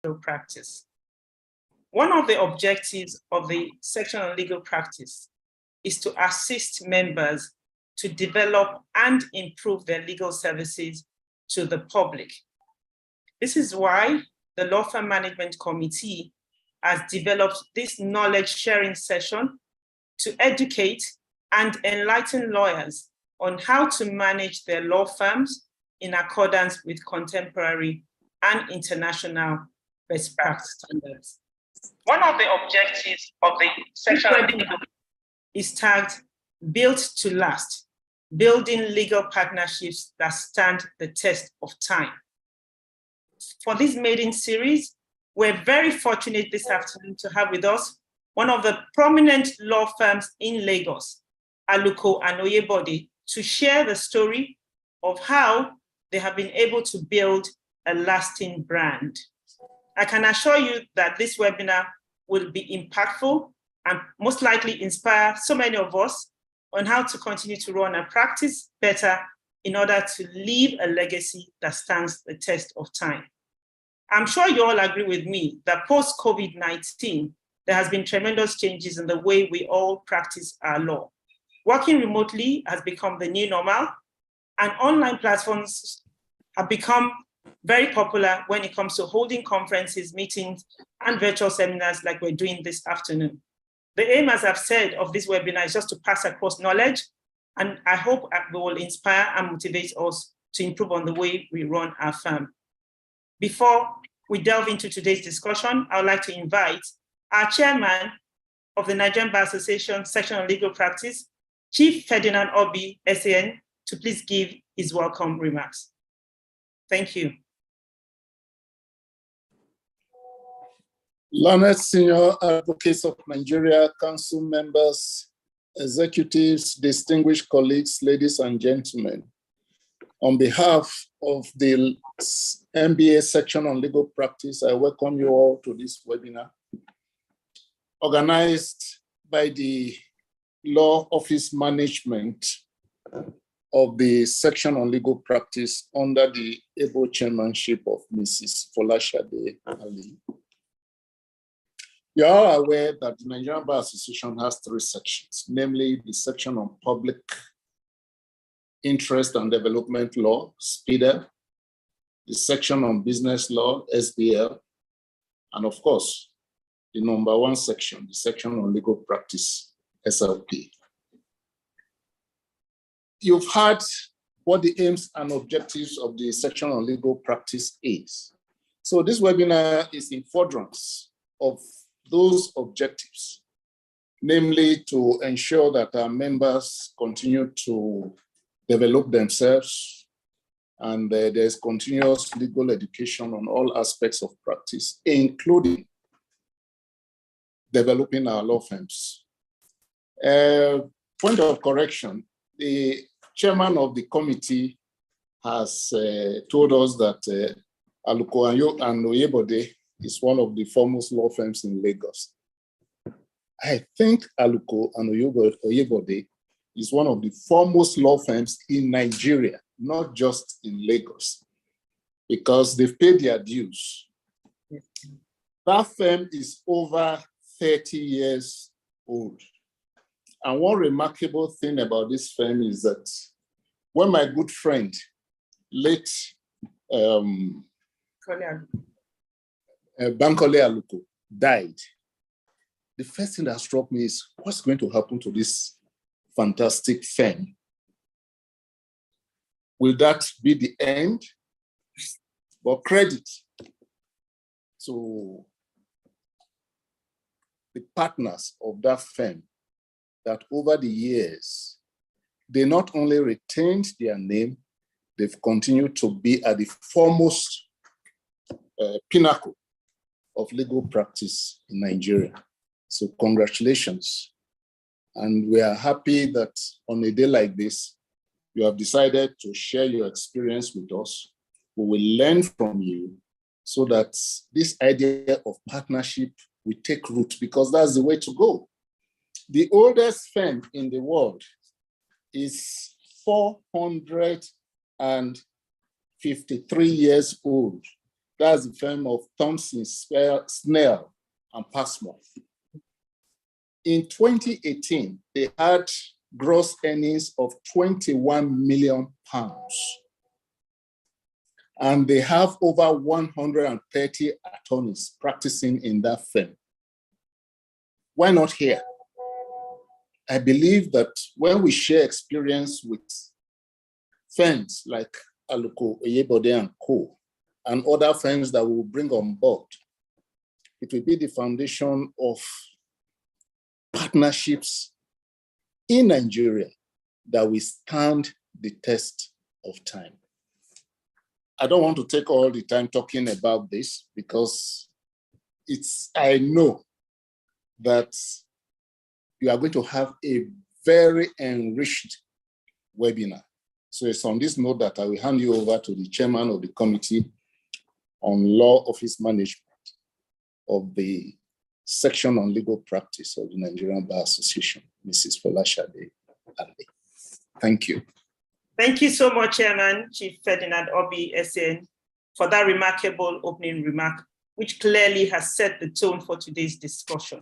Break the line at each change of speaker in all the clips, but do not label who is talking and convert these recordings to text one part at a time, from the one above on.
legal practice. One of the objectives of the section on legal practice is to assist members to develop and improve their legal services to the public. This is why the Law Firm Management Committee has developed this knowledge sharing session to educate and enlighten lawyers on how to manage their law firms in accordance with contemporary and international best practice standards. One of the objectives of the section is tagged Built to Last, Building Legal Partnerships that Stand the Test of Time. For this maiden series, we're very fortunate this afternoon to have with us one of the prominent law firms in Lagos, Aluko and Oyebode, to share the story of how they have been able to build a lasting brand. I can assure you that this webinar will be impactful and most likely inspire so many of us on how to continue to run and practice better in order to leave a legacy that stands the test of time. I'm sure you all agree with me that post-COVID-19, there has been tremendous changes in the way we all practice our law. Working remotely has become the new normal, and online platforms have become very popular when it comes to holding conferences, meetings, and virtual seminars like we're doing this afternoon. The aim, as I've said, of this webinar is just to pass across knowledge, and I hope we will inspire and motivate us to improve on the way we run our firm. Before we delve into today's discussion, I would like to invite our chairman of the Nigerian Bar Association Section on Legal Practice, Chief Ferdinand Obi, SAN, to please give his welcome remarks. Thank you.
Learned senior advocates of Nigeria, council members, executives, distinguished colleagues, ladies and gentlemen. On behalf of the MBA section on legal practice, I welcome you all to this webinar, organized by the Law Office Management of the section on legal practice under the able chairmanship of Mrs. Folashade Ali. You are aware that the Nigerian Bar Association has three sections, namely the section on public interest and development law, SPIDA, the section on business law, SBL, and of course, the number one section, the section on legal practice, SLP. You've heard what the aims and objectives of the section on legal practice is. So this webinar is in furtherance of those objectives, namely to ensure that our members continue to develop themselves and there's continuous legal education on all aspects of practice, including developing our law firms. Point of correction, the chairman of the committee has told us that Aluko and Oyebode is one of the foremost law firms in Lagos. I think Aluko and Oyebode is one of the foremost law firms in Nigeria, not just in Lagos, because they've paid their dues. That firm is over 30 years old. And one remarkable thing about this firm is that when my good friend, late Bankole Aluko, died, the first thing that struck me is what's going to happen to this fantastic firm? Will that be the end? But credit to the partners of that firm that over the years, they not only retained their name, they've continued to be at the foremost pinnacle of legal practice in Nigeria. So congratulations. And we are happy that on a day like this, you have decided to share your experience with us. We will learn from you so that this idea of partnership will take root, because that's the way to go. The oldest firm in the world is 453 years old. That's the firm of Thompson, Snell, and Passmore. In 2018, they had gross earnings of £21 million. And they have over 130 attorneys practicing in that firm. Why not here? I believe that when we share experience with firms like Aluko, Oyebode and Co., and other firms that we will bring on board, it will be the foundation of partnerships in Nigeria that will stand the test of time. I don't want to take all the time talking about this because I know that you are going to have a very enriched webinar. So it's on this note that I will hand you over to the chairman of the Committee on Law Office Management of the Section on Legal Practice of the Nigerian Bar Association, Mrs. Folashade Ali. Thank you.
Thank you so much, Chairman Chief Ferdinand Obi SN, for that remarkable opening remark, which clearly has set the tone for today's discussion.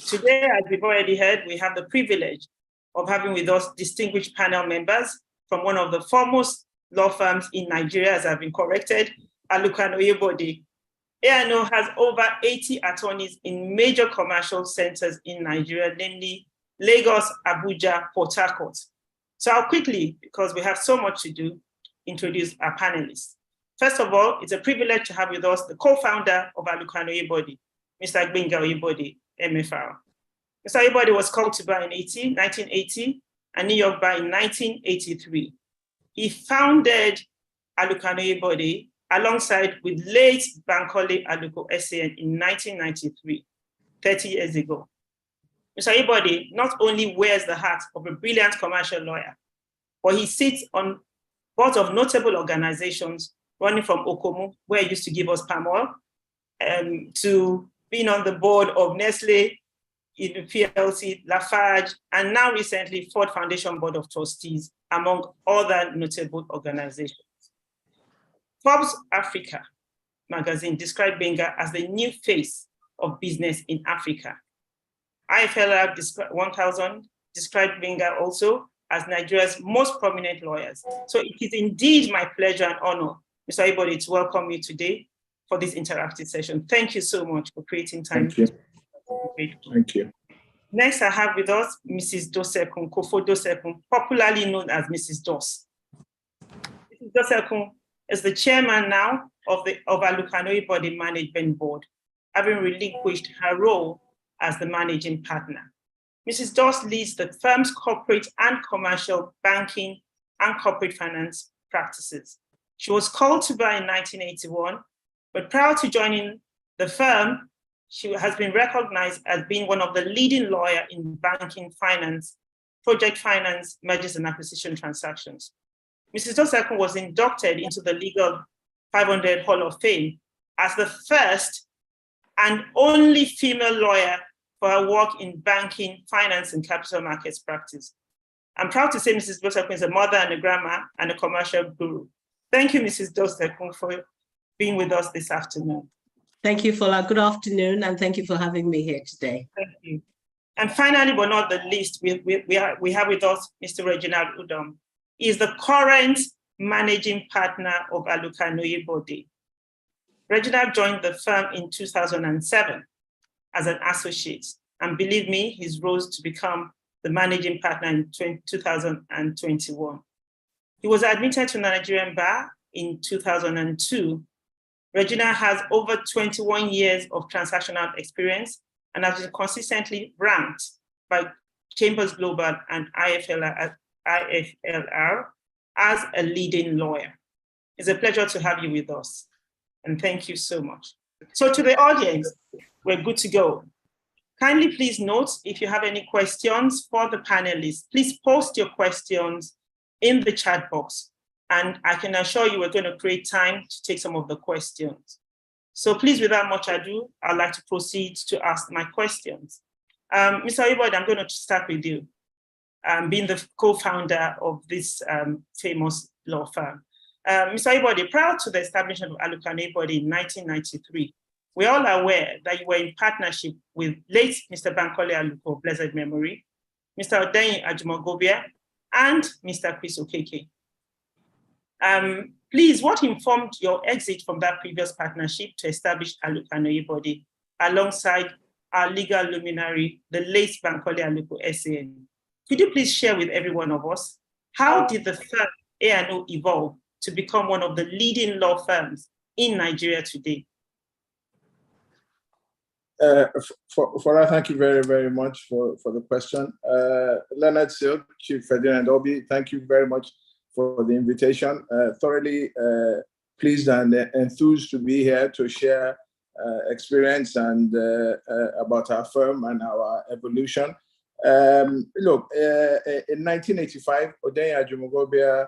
Today, as we've already heard, we have the privilege of having with us distinguished panel members from one of the foremost law firms in Nigeria, as I've been corrected, Aluko and Oyebode. A&O has over 80 attorneys in major commercial centers in Nigeria, namely Lagos, Abuja, Port Harcourt. So I'll quickly, because we have so much to do, introduce our panelists. First of all, it's a privilege to have with us the co-founder of Aluko and Oyebode, Mr. Gbenga Oyebode, MFR. Mr. Oyebode was called to bar in 1980 and New York bar in 1983. He founded Aluko and Oyebode alongside with late Bankole Aluko SAN in 1993, 30 years ago. Mr. Oyebode not only wears the hat of a brilliant commercial lawyer, but he sits on boards of notable organizations, running from Okomu, where he used to give us palm oil, to being on the board of Nestle, in the PLC, Lafarge, and now recently Ford Foundation Board of Trustees, among other notable organizations. Forbes Africa magazine described Gbenga as the new face of business in Africa. IFLR 1000 described Gbenga also as Nigeria's most prominent lawyers. So it is indeed my pleasure and honor, Mr. Oyebode, to welcome you today for this interactive session. Thank you so much for creating time.
Thank you. Thank you.
Next, I have with us Mrs. Dosekun, Kofo Dosekun, popularly known as Mrs. Dos. Mrs. Dosekun is the chairman now of Aluko and Oyebode Management Board, having relinquished her role as the managing partner. Mrs. Dos leads the firm's corporate and commercial banking and corporate finance practices. She was called to bar in 1981, but prior to joining the firm, she has been recognized as being one of the leading lawyers in banking finance, project finance, mergers and acquisition transactions. Mrs. Dosekun was inducted into the Legal 500 Hall of Fame as the first and only female lawyer for her work in banking, finance, and capital markets practice. I'm proud to say Mrs. Dosekun is a mother and a grandma and a commercial guru. Thank you, Mrs. Dosekun, for being with us this afternoon.
Thank you, Fola. Good afternoon, and thank you for having me here today.
Thank you. And finally, but not the least, we have with us Mr. Reginald Udom. He is the current managing partner of Aluko and Oyebode. Reginald joined the firm in 2007 as an associate, and believe me, he's rose to become the managing partner in 2021. He was admitted to the Nigerian bar in 2002. Reginald has over 21 years of transactional experience and has been consistently ranked by Chambers Global and IFLR as a leading lawyer. It's a pleasure to have you with us, and thank you so much. So to the audience, we're good to go. Kindly please note, if you have any questions for the panelists, please post your questions in the chat box. And I can assure you we're going to create time to take some of the questions. So please, without much ado, I'd like to proceed to ask my questions. Mr. Oyebode, I'm going to start with you. Being the co-founder of this famous law firm, Mr. Oyebode, prior to the establishment of Aluko and Oyebode in 1993, we're all aware that you were in partnership with late Mr. Bankole Aluko, of blessed memory, Mr. Odeyin Ajumogobia, and Mr. Chris Okeke. Please, what informed your exit from that previous partnership to establish Aluko and Oyebode alongside our legal luminary, the late Bankole Aluko SAN? Could you please share with every one of us, how did the firm A&O evolve to become one of the leading law firms in Nigeria today?
Fora, thank you very, very much for the question. Leonard Silk, Chief Ferdinand Obi, thank you very much for the invitation. Thoroughly pleased and enthused to be here to share experience and about our firm and our evolution. Look, in 1985, Odeyin Ajumogobia,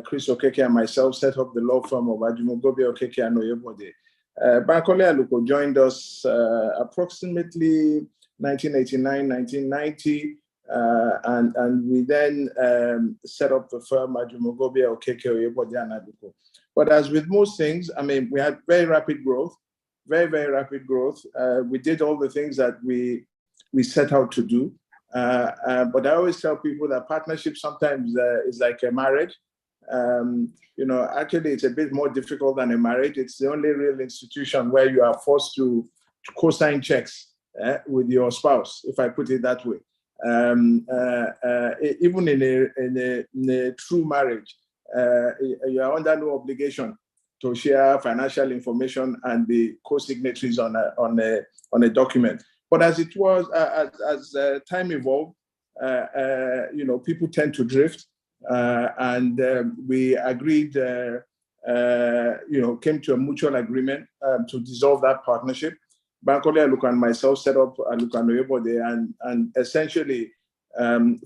Chris Okeke, and myself set up the law firm of Ajumogobia, Okeke, and Oyebode. Bankole Aluko joined us approximately 1989, 1990, and we then set up the firm Ajumogobia, Okeke, Oyebode, and Aluko. But as with most things, I mean, we had very rapid growth, very, very rapid growth. We did all the things that we set out to do. But I always tell people that partnership sometimes is like a marriage. You know, actually, it's a bit more difficult than a marriage. It's the only real institution where you are forced to co-sign checks with your spouse, if I put it that way. Even in a true marriage, you are under no obligation to share financial information and be co-signatories on a document. But as it was, as time evolved, you know, people tend to drift. And we agreed, you know, came to a mutual agreement to dissolve that partnership. Bankole Aluko and myself set up Aluko and Oyebode and essentially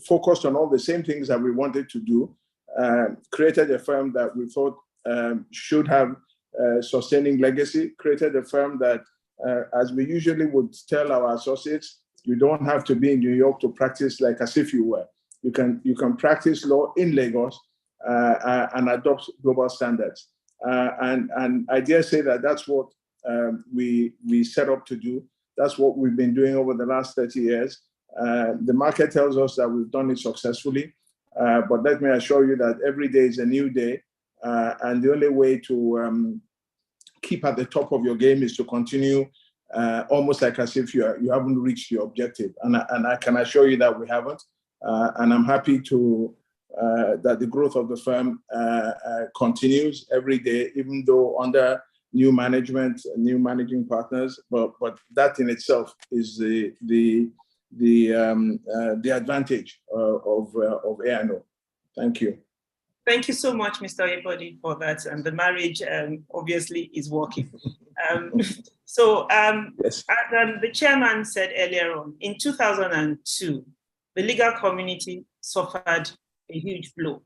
focused on all the same things that we wanted to do, created a firm that we thought should have sustaining legacy, created a firm that, as we usually would tell our associates, you don't have to be in New York to practice like as if you were. You can practice law in Lagos and adopt global standards. And I dare say that that's what we set up to do. That's what we've been doing over the last 30 years. The market tells us that we've done it successfully, but let me assure you that every day is a new day. And the only way to keep at the top of your game is to continue almost like as if you haven't reached your objective. And I can assure you that we haven't. And I'm happy to that the growth of the firm continues every day, even though under new management, new managing partners. But that in itself is the advantage of A&O. Thank you.
Thank you so much, Mr. Oyebode, for that. And the marriage obviously is working. Yes. As the chairman said earlier on, in 2002, the legal community suffered a huge blow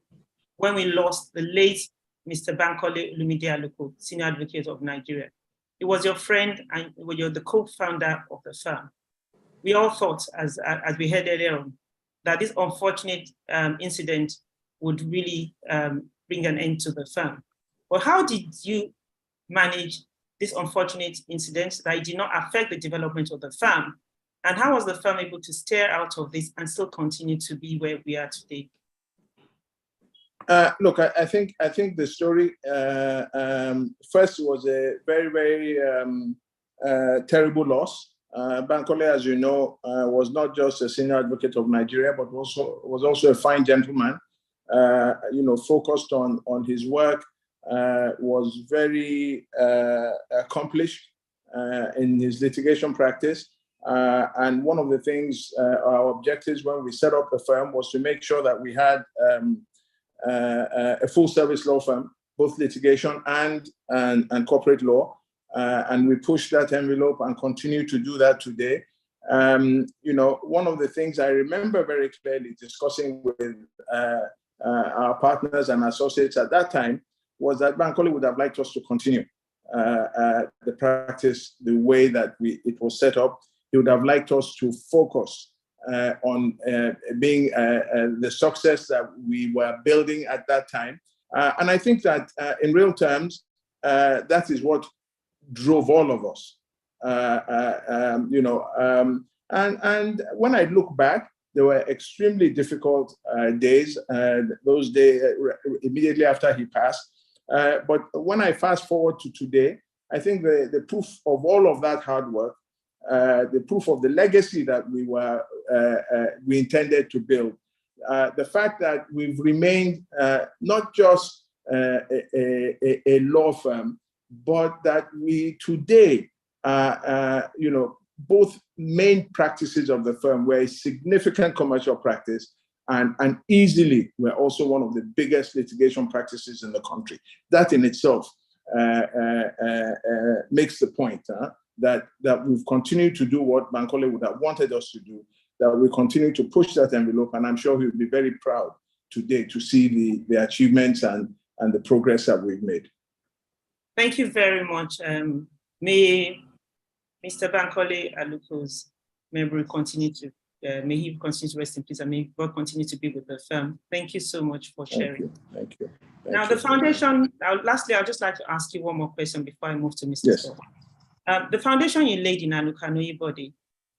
when we lost the late Mr. Bankole Olumide Aluko, Senior Advocate of Nigeria. He was your friend and you're the co-founder of the firm. We all thought, as we heard earlier on, that this unfortunate incident would really bring an end to the firm. But how did you manage this unfortunate incident that did not affect the development of the firm? And how was the firm able to steer out of this and still continue to be where we are today?
Look, I think the story first was a very, very terrible loss. Bankole, as you know, was not just a senior advocate of Nigeria, but was also a fine gentleman. You know, focused on his work, was very accomplished in his litigation practice. And one of the things, our objectives when we set up the firm was to make sure that we had a full service law firm, both litigation and corporate law. And we pushed that envelope and continue to do that today. You know, one of the things I remember very clearly discussing with our partners and associates at that time was that Bankole would have liked us to continue the practice the way that it was set up. He would have liked us to focus on being the success that we were building at that time. And I think that in real terms, that is what drove all of us. And when I look back, there were extremely difficult days, those days immediately after he passed. But when I fast forward to today, I think the proof of all of that hard work, the proof of the legacy that we intended to build, the fact that we've remained not just a law firm, but that we today, both main practices of the firm were a significant commercial practice, and easily we're also one of the biggest litigation practices in the country. That in itself makes the point that we've continued to do what Bankole would have wanted us to do, that we continue to push that envelope, and I'm sure he'll be very proud today to see the achievements and the progress that we've made.
Thank you very much. May Mr. Bankole Aluko's memory continue to, may he continue to rest in peace, and may God continue to be with the firm. Thank you so much for sharing.
Thank you.
Now, the foundation, lastly, I'd just like to ask you one more question before I move to Mr.
Yes.
Scott. The foundation you laid in Aluko and Oyebode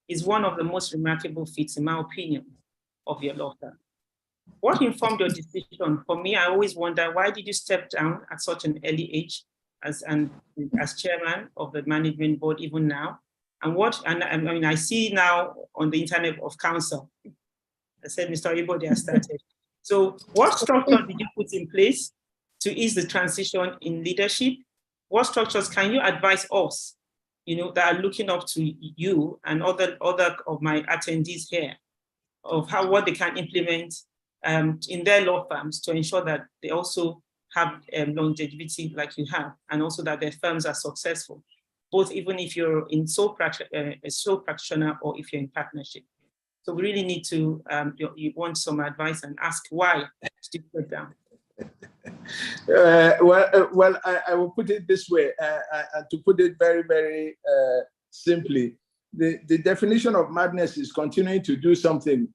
is one of the most remarkable feats, in my opinion, of your law firm. What informed your decision? For me, I always wonder, why did you step down at such an early age as chairman of the management board, even now? And I mean, I see now on the internet of council, I said, Mr. Oyebode has started. So what structure did you put in place to ease the transition in leadership? What structures can you advise us, that are looking up to you and other of my attendees here, of what they can implement in their law firms to ensure that they also have longevity like you have, and also that their firms are successful, both even if you're in sole practitioner or if you're in partnership. So we really need to, you want some advice and ask why to put down.
Well, I will put it this way, and to put it very, very simply, the definition of madness is continuing to do something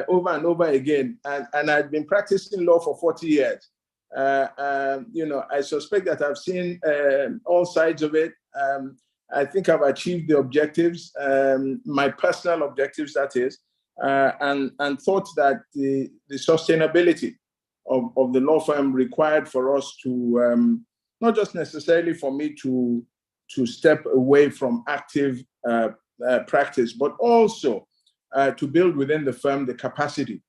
over and over again. And I've been practicing law for 40 years. I suspect that I've seen all sides of it. I think I've achieved the objectives, my personal objectives, that is, and thought that the sustainability of the law firm required for us to, not just necessarily for me to step away from active practice, but also to build within the firm the capacity.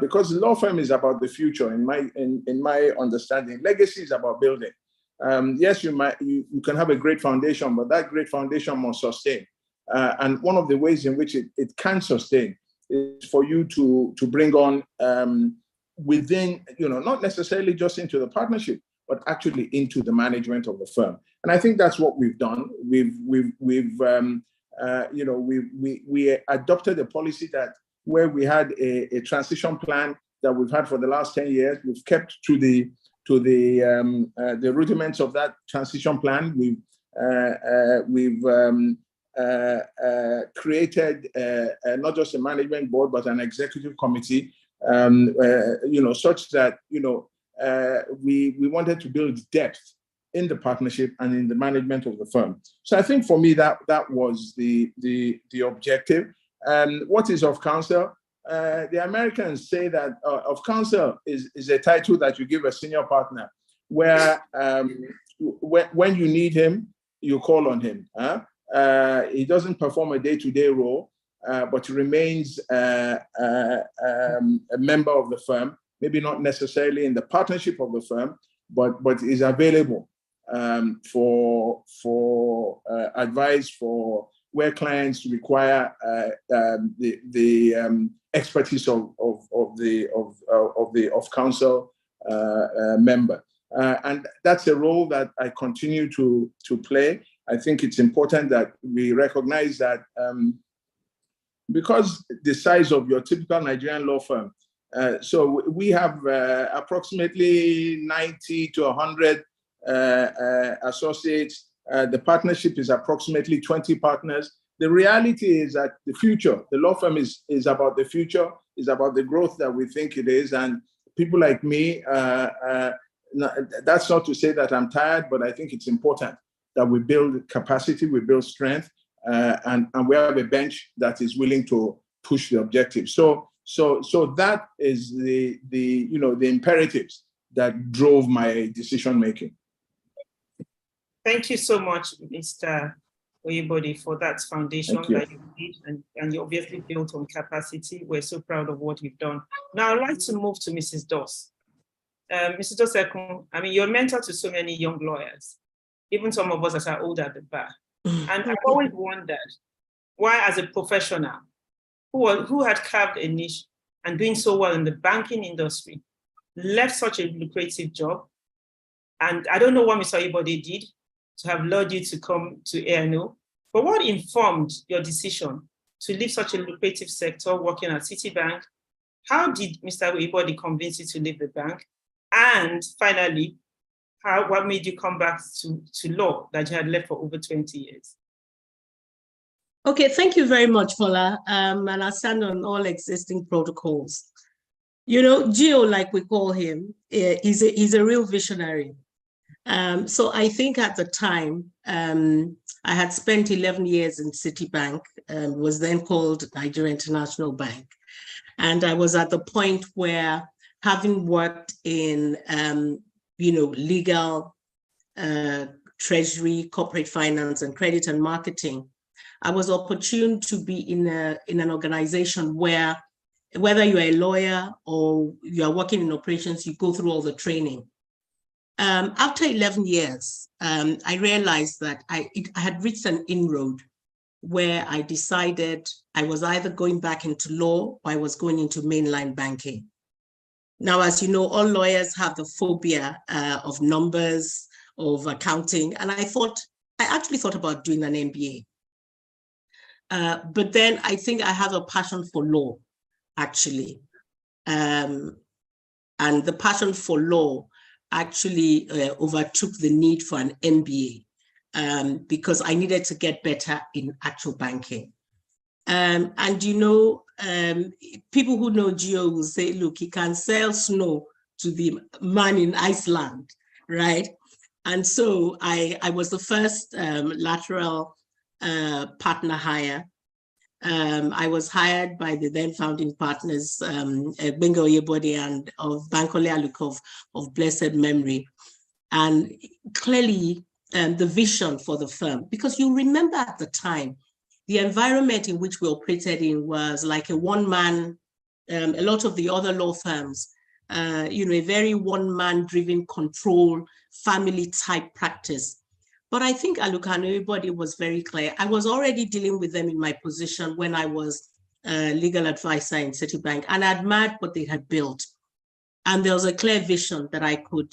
Because the law firm is about the future, in my understanding. Legacy is about building. Yes, you can have a great foundation, but that great foundation must sustain. And one of the ways in which it can sustain is for you to bring on within, not necessarily just into the partnership, but actually into the management of the firm. And I think that's what we've done. We adopted a policy that where we had a transition plan that we've had for the last 10 years, we've kept to the rudiments of that transition plan. We've created not just a management board, but an executive committee, such that, we wanted to build depth in the partnership and in the management of the firm. So I think for me, that was the objective. What is of counsel? The Americans say that of counsel is a title that you give a senior partner, where when you need him, you call on him. He doesn't perform a day-to-day role, but he remains a member of the firm, maybe not necessarily in the partnership of the firm, but is available for advice, for where clients require the expertise of counsel member, and that's a role that I continue to play. I think it's important that we recognize that because the size of your typical Nigerian law firm, so we have approximately 90 to 100 associates. The partnership is approximately 20 partners. The reality is that the future, the law firm is about the future, is about the growth that we think it is. And people like me, that's not to say that I'm tired, but I think it's important that we build capacity, we build strength, and we have a bench that is willing to push the objective. So that is the imperatives that drove my decision making.
Thank you so much, Mr. Oyebode, for that foundation that you did, and you obviously built on capacity. We're so proud of what you've done. Now I'd like to move to Mrs. Doss. Mrs. Doss, I mean, you're a mentor to so many young lawyers, even some of us that are older at the bar. And I've always wondered why, as a professional who had carved a niche and doing so well in the banking industry, left such a lucrative job. And I don't know what Mr. Oyebode did to have lured you to come to ANO, but what informed your decision to leave such a lucrative sector working at Citibank? How did Mr. Oyebode convince you to leave the bank? And finally, what made you come back to law that you had left for over 20 years?
Okay, thank you very much, Fola. And I stand on all existing protocols. You know, Gio, like we call him, he's a real visionary. So I think at the time, I had spent 11 years in Citibank, was then called Nigeria International Bank. And I was at the point where, having worked in, legal, treasury, corporate finance, and credit and marketing, I was opportune to be in an organization where, whether you're a lawyer or you are working in operations, you go through all the training. After 11 years, I realized that I had reached an inroad where I decided I was either going back into law or I was going into mainline banking. Now, as you know, all lawyers have the phobia of numbers, of accounting, and I actually thought about doing an MBA. But then I think I have a passion for law, actually. And the passion for law actually overtook the need for an MBA because I needed to get better in actual banking. And people who know Gio will say, look, he can sell snow to the man in Iceland, right? And so I was the first lateral partner hire. I was hired by the then founding partners, Gbenga Oyebode and of Bankole Aluko of blessed memory. And clearly the vision for the firm, because you remember at the time, the environment in which we operated in was like a one-man, a lot of the other law firms, a very one-man driven control, family type practice. But I think Aluko and Oyebode was very clear. I was already dealing with them in my position when I was a legal advisor in Citibank, and I admired what they had built. And there was a clear vision that I could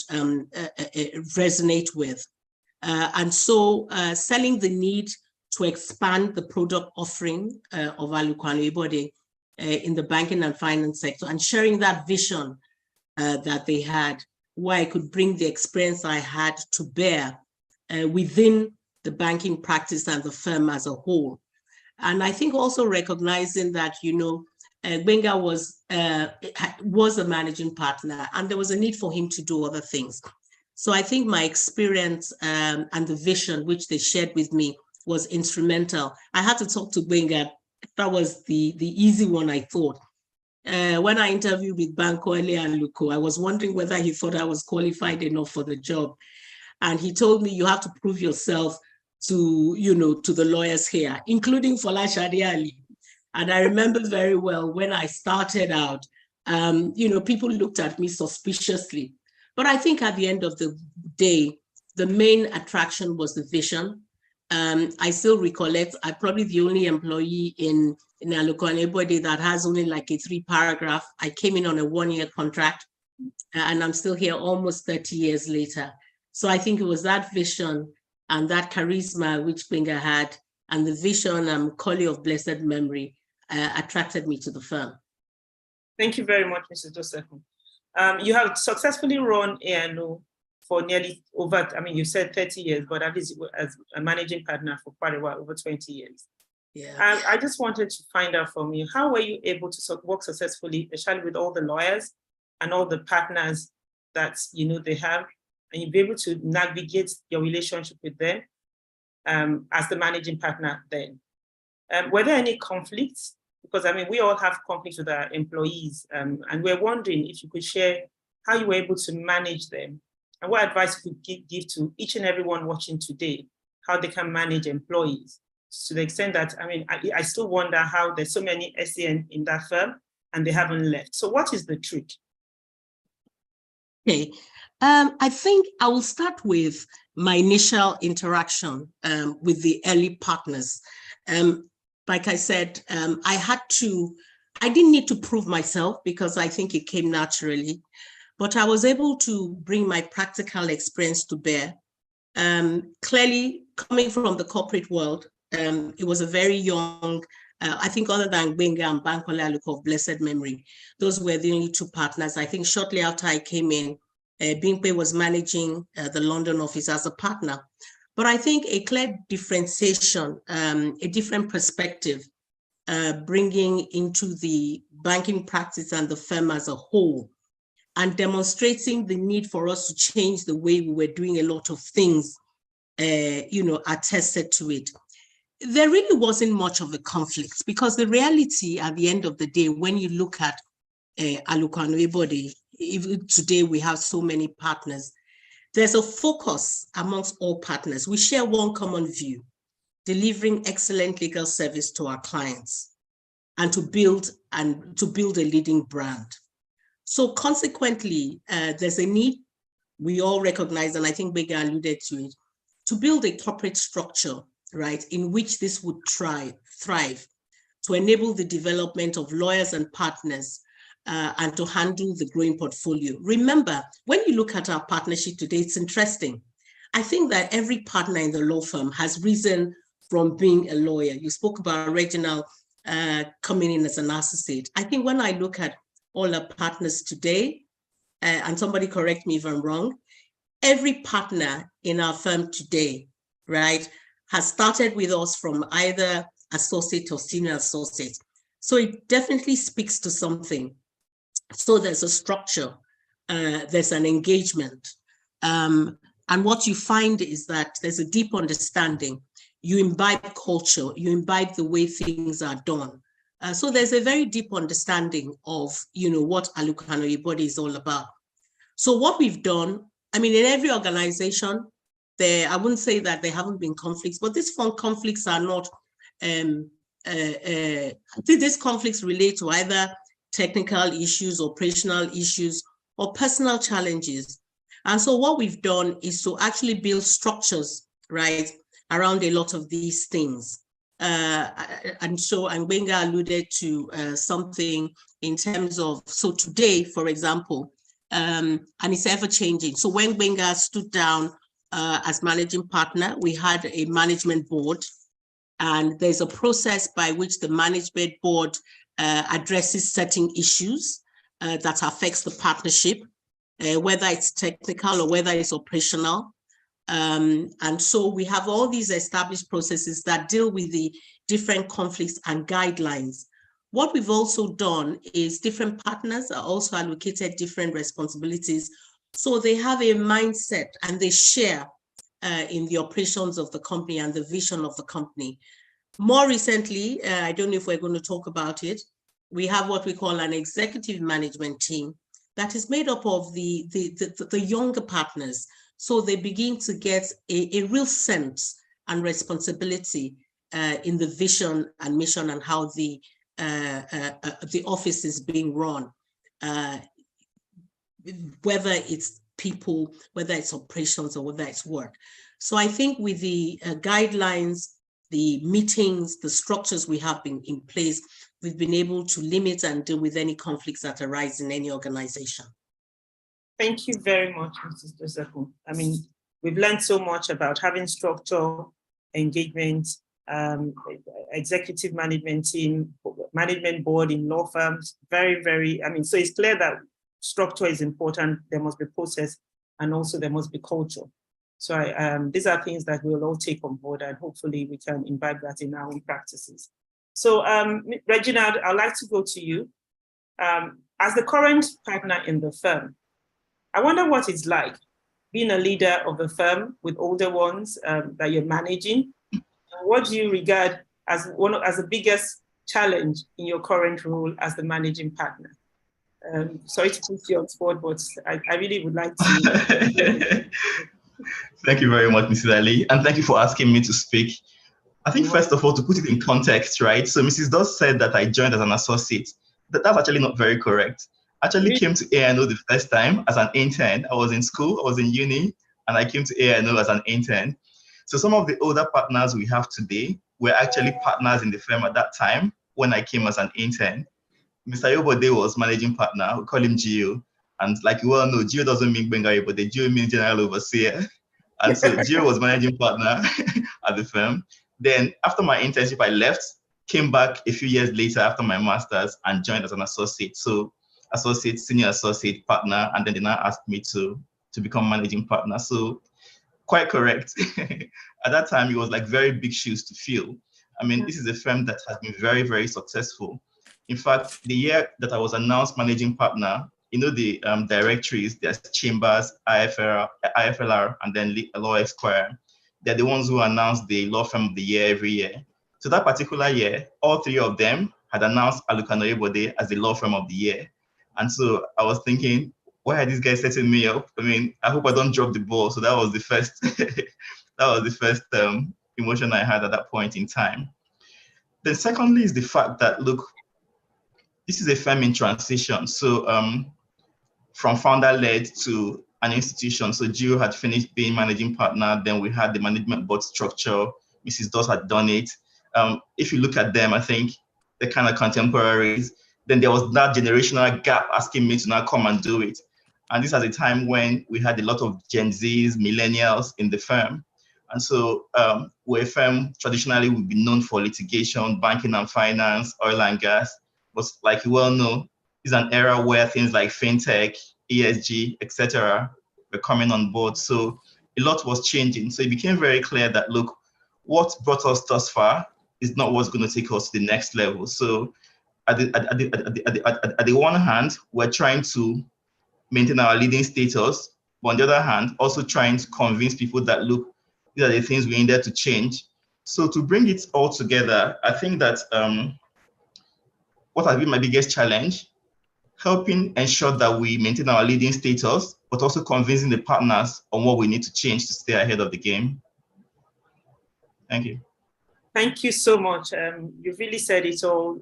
resonate with. And so selling the need to expand the product offering of Aluko and Oyebode in the banking and finance sector and sharing that vision that they had, where I could bring the experience I had to bear within the banking practice and the firm as a whole. And I think also recognizing that, Gbenga was a managing partner and there was a need for him to do other things. So I think my experience and the vision which they shared with me was instrumental. I had to talk to Gbenga. That was the easy one, I thought. When I interviewed with Bankole Aluko, I was wondering whether he thought I was qualified enough for the job. And he told me, you have to prove yourself to the lawyers here, including Folashade Ali. And I remember very well when I started out, people looked at me suspiciously. But I think at the end of the day, the main attraction was the vision. I still recollect, I'm probably the only employee in Aluko and Oyebode that has only like a 3-paragraph. I came in on a 1-year contract and I'm still here almost 30 years later. So I think it was that vision and that charisma which Gbenga had and the vision Koli of blessed memory attracted me to the firm.
Thank you very much, Mrs. Joseph. You have successfully run ANO for nearly you said 30 years, but at least as a managing partner for quite a while, over 20 years. Yeah. I just wanted to find out from you, how were you able to work successfully, especially with all the lawyers and all the partners that they have, and you'll be able to navigate your relationship with them as the managing partner then. Were there any conflicts? Because we all have conflicts with our employees, and we're wondering if you could share how you were able to manage them and what advice you could give to each and everyone watching today, how they can manage employees, to the extent that, I still wonder how there's so many SCN in that firm and they haven't left. So what is the trick?
Okay, I think I will start with my initial interaction with the early partners. Like I said, I didn't need to prove myself because I think it came naturally, but I was able to bring my practical experience to bear. Clearly, coming from the corporate world, it was a very young, I think other than Gbenga and Bankole Aluko of blessed memory, those were the only two partners. I think shortly after I came in, Bimpe was managing the London office as a partner. But I think a clear differentiation, a different perspective, bringing into the banking practice and the firm as a whole, and demonstrating the need for us to change the way we were doing a lot of things, attested to it. There really wasn't much of a conflict, because the reality at the end of the day, when you look at Aluko and Oyebode, even today we have so many partners, there's a focus amongst all partners. We share one common view: delivering excellent legal service to our clients and to build a leading brand. So consequently, there's a need, we all recognize, and I think Bega alluded to it, to build a corporate structure, right, in which this would thrive, to enable the development of lawyers and partners, and to handle the growing portfolio. Remember, when you look at our partnership today, it's interesting. I think that every partner in the law firm has risen from being a lawyer. You spoke about Reginald coming in as an associate. I think when I look at all our partners today, and somebody correct me if I'm wrong, every partner in our firm today, right, has started with us from either associate or senior associate. So it definitely speaks to something. So there's a structure, there's an engagement. And what you find is that there's a deep understanding. You imbibe culture, you imbibe the way things are done. So there's a very deep understanding of, what Aluko and Oyebode is all about. So what we've done, in every organization, I wouldn't say that there haven't been conflicts, but these conflicts are not, these conflicts relate to either technical issues, operational issues, or personal challenges. And so what we've done is to actually build structures, right, around a lot of these things. And so Gbenga alluded to something in terms of, so today, for example, and it's ever changing. So when Gbenga stood down as managing partner, we had a management board, and there's a process by which the management board addresses certain issues that affects the partnership, whether it's technical or whether it's operational. And so we have all these established processes that deal with the different conflicts and guidelines. What we've also done is different partners are also allocated different responsibilities. So they have a mindset and they share in the operations of the company and the vision of the company. More recently, I don't know if we're going to talk about it, we have what we call an executive management team that is made up of the younger partners. So they begin to get a real sense and responsibility in the vision and mission and how the office is being run, whether it's people, whether it's operations, or whether it's work. So I think with the guidelines, the meetings, the structures we have been in place, we've been able to limit and deal with any conflicts that arise in any organization.
Thank you very much, Mrs. Josephu. We've learned so much about having structure, engagement, executive management team, management board in law firms. Very, very, so it's clear that structure is important. There must be process, and also there must be culture. So these are things that we'll all take on board, and hopefully we can imbibe that in our own practices. So Reginald, I'd like to go to you. As the current partner in the firm, I wonder what it's like being a leader of a firm with older ones that you're managing. What do you regard as the biggest challenge in your current role as the managing partner? Sorry to put you on spot, but I really would like to.
Thank you very much, Mrs. Ali, and thank you for asking me to speak. I think first of all, to put it in context, right? So Mrs. Doss said that I joined as an associate. That's actually not very correct. I actually came to A&O the first time as an intern. I was in school, I was in uni, and I came to A&O as an intern. So some of the older partners we have today were actually partners in the firm at that time when I came as an intern. Mr. Ayobode was managing partner, we call him Gio. And like you well know, Gio doesn't mean Benga Ayobode, Gio means general overseer. And so Gio was managing partner at the firm. Then after my internship, I left, came back a few years later after my master's and joined as an associate. So associate, senior associate, partner, and then they now asked me to become managing partner. So quite correct. At that time, it was like very big shoes to fill. I mean, this is a firm that has been very, very successful. In fact, the year that I was announced managing partner, you know, the directories, there's Chambers, IFLR, and then Law Esquire. They're the ones who announce the law firm of the year every year. So that particular year, all three of them had announced Aluko and Oyebode as the law firm of the year. And so I was thinking, why are these guys setting me up? I mean, I hope I don't drop the ball. So that was the first, emotion I had at that point in time. Then secondly is the fact that, look, this is a firm in transition. So from founder-led to an institution. So Gio had finished being managing partner. Then we had the management board structure. Mrs. Doss had done it. If you look at them, I think they're kind of contemporaries. Then there was that generational gap asking me to now come and do it. And this was a time when we had a lot of Gen Zs, millennials in the firm. And so we're a firm, traditionally we've been known for litigation, banking and finance, oil and gas. But like you well know, it's an era where things like fintech, ESG, etc. were coming on board. So a lot was changing. So it became very clear that, look, what brought us thus far is not what's going to take us to the next level. So at the one hand, we're trying to maintain our leading status, but on the other hand, also trying to convince people that, look, these are the things we needed to change. So to bring it all together, I think that what has been my biggest challenge, helping ensure that we maintain our leading status, but also convincing the partners on what we need to change to stay ahead of the game. Thank you.
Thank you so much. You've really said it all.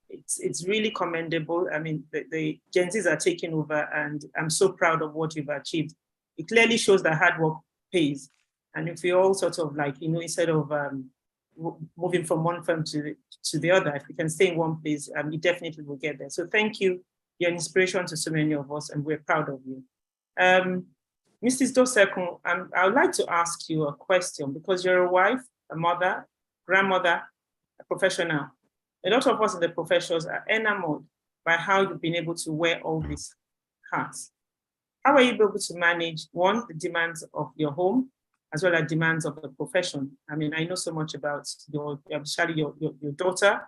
It's really commendable. I mean, the Gen Zs are taking over, and I'm so proud of what you've achieved. It clearly shows that hard work pays. And if we all sort of like, you know, instead of moving from one firm to the other, if we can stay in one place, we definitely will get there. So thank you. You're an inspiration to so many of us, and we're proud of you. Mrs. Dosekun, I would like to ask you a question, because you're a wife, a mother, grandmother, a professional. A lot of us in the professions are enamored by how you've been able to wear all these hats. How are you able to manage, one, the demands of your home, as well as demands of the profession? I mean, I know so much about your daughter.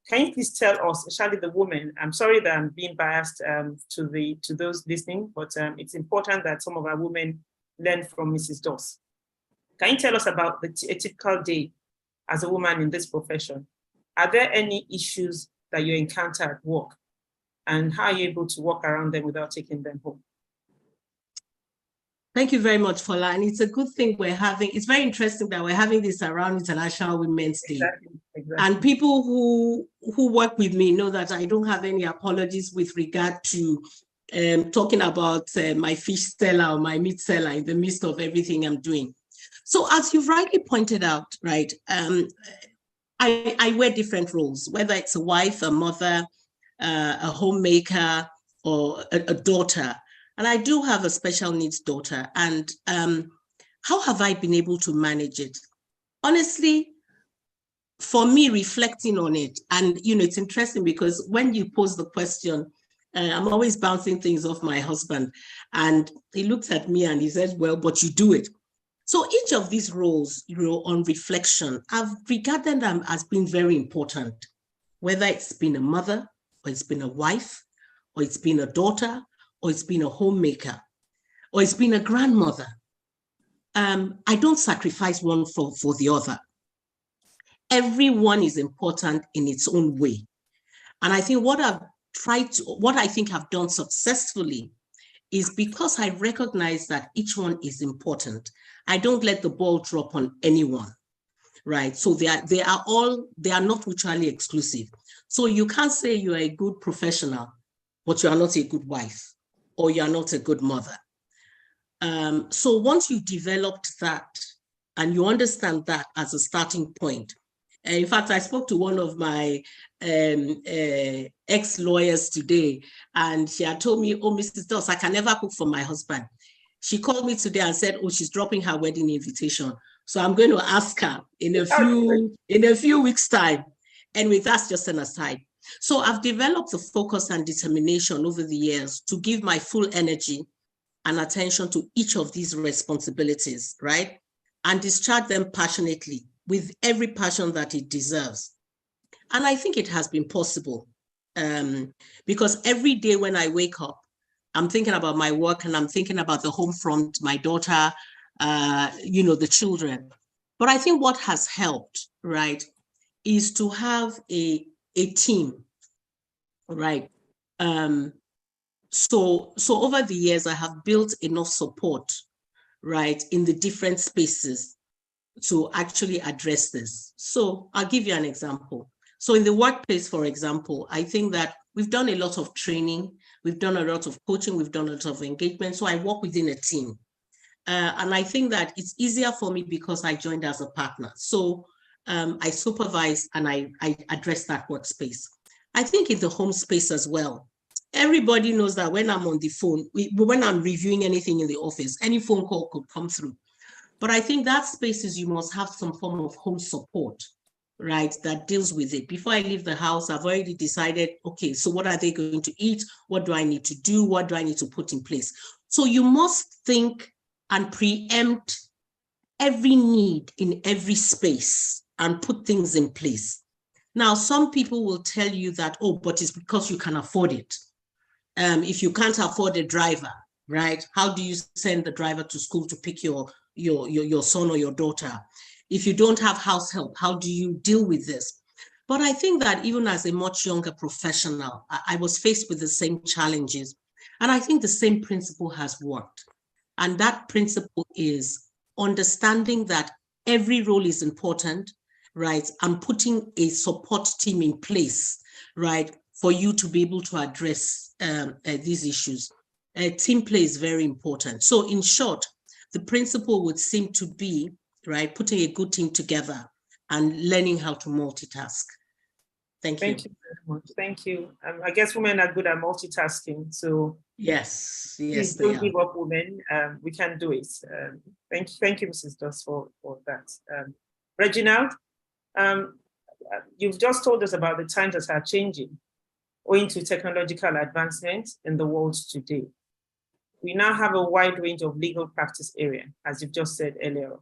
Can you please tell us, especially the women, I'm sorry that I'm being biased to those listening, but it's important that some of our women learn from Mrs. Doss. Can you tell us about a typical day as a woman in this profession? Are there any issues that you encounter at work? And how are you able to walk around them without taking them home?
Thank you very much, Fola. And it's a good thing we're having. It's very interesting that we're having this around International Women's Day. Exactly. And people who work with me know that I don't have any apologies with regard to talking about my fish seller or my meat seller in the midst of everything I'm doing. So as you've rightly pointed out, right, I wear different roles, whether it's a wife, a mother, a homemaker, or a daughter. And I do have a special needs daughter. And how have I been able to manage it? Honestly, for me, reflecting on it, and you know, it's interesting because when you pose the question, I'm always bouncing things off my husband. And he looks at me and he says, well, but you do it. So each of these roles, you know, on reflection, I've regarded them as being very important, whether it's been a mother, or it's been a wife, or it's been a daughter, or it's been a homemaker, or it's been a grandmother. I don't sacrifice one for the other. Everyone is important in its own way. And I think what I think I've done successfully is because I recognize that each one is important. I don't let the ball drop on anyone, right? So they are not mutually exclusive. So you can't say you are a good professional, but you are not a good wife, or you are not a good mother. So once you've developed that and you understand that as a starting point, in fact, I spoke to one of my ex-lawyers today, and she had told me, oh, Mrs. Doss, I can never cook for my husband. She called me today and said, oh, she's dropping her wedding invitation. So I'm going to ask her in a few weeks' time. Anyway, that's just an aside. So I've developed the focus and determination over the years to give my full energy and attention to each of these responsibilities, right? And discharge them passionately, with every passion that it deserves. And I think it has been possible because every day when I wake up, I'm thinking about my work and I'm thinking about the home front, my daughter, the children. But I think what has helped, right, is to have a team, right? So over the years, I have built enough support, right, in the different spaces to actually address this. So I'll give you an example. So in the workplace, for example, I think that we've done a lot of training, we've done a lot of coaching, we've done a lot of engagement. So I work within a team. And I think that it's easier for me because I joined as a partner. So I supervise and I address that workspace. I think in the home space as well, everybody knows that when I'm on the phone, when I'm reviewing anything in the office, any phone call could come through. But I think that space is you must have some form of home support, right, that deals with it. Before I leave the house, I've already decided, okay, so what are they going to eat? What do I need to do? What do I need to put in place? So you must think and preempt every need in every space and put things in place. Now, some people will tell you that, oh, but it's because you can afford it. If you can't afford a driver, right, how do you send the driver to school to pick your son or your daughter? If you don't have house help, how do you deal with this? But I think that even as a much younger professional, I was faced with the same challenges. And I think the same principle has worked. And that principle is understanding that every role is important, right? And putting a support team in place, right, for you to be able to address these issues. Team play is very important. So in short, the principle would seem to be, right, putting a good team together and learning how to multitask. Thank you.
Thank you very much. Thank you. I guess women are good at multitasking. So
yes,
please don't give up, women. We can do it. Thank you, Mrs. Doss, for that. Reginald, you've just told us about the times that are changing owing to technological advancements in the world today. We now have a wide range of legal practice area, as you've just said earlier.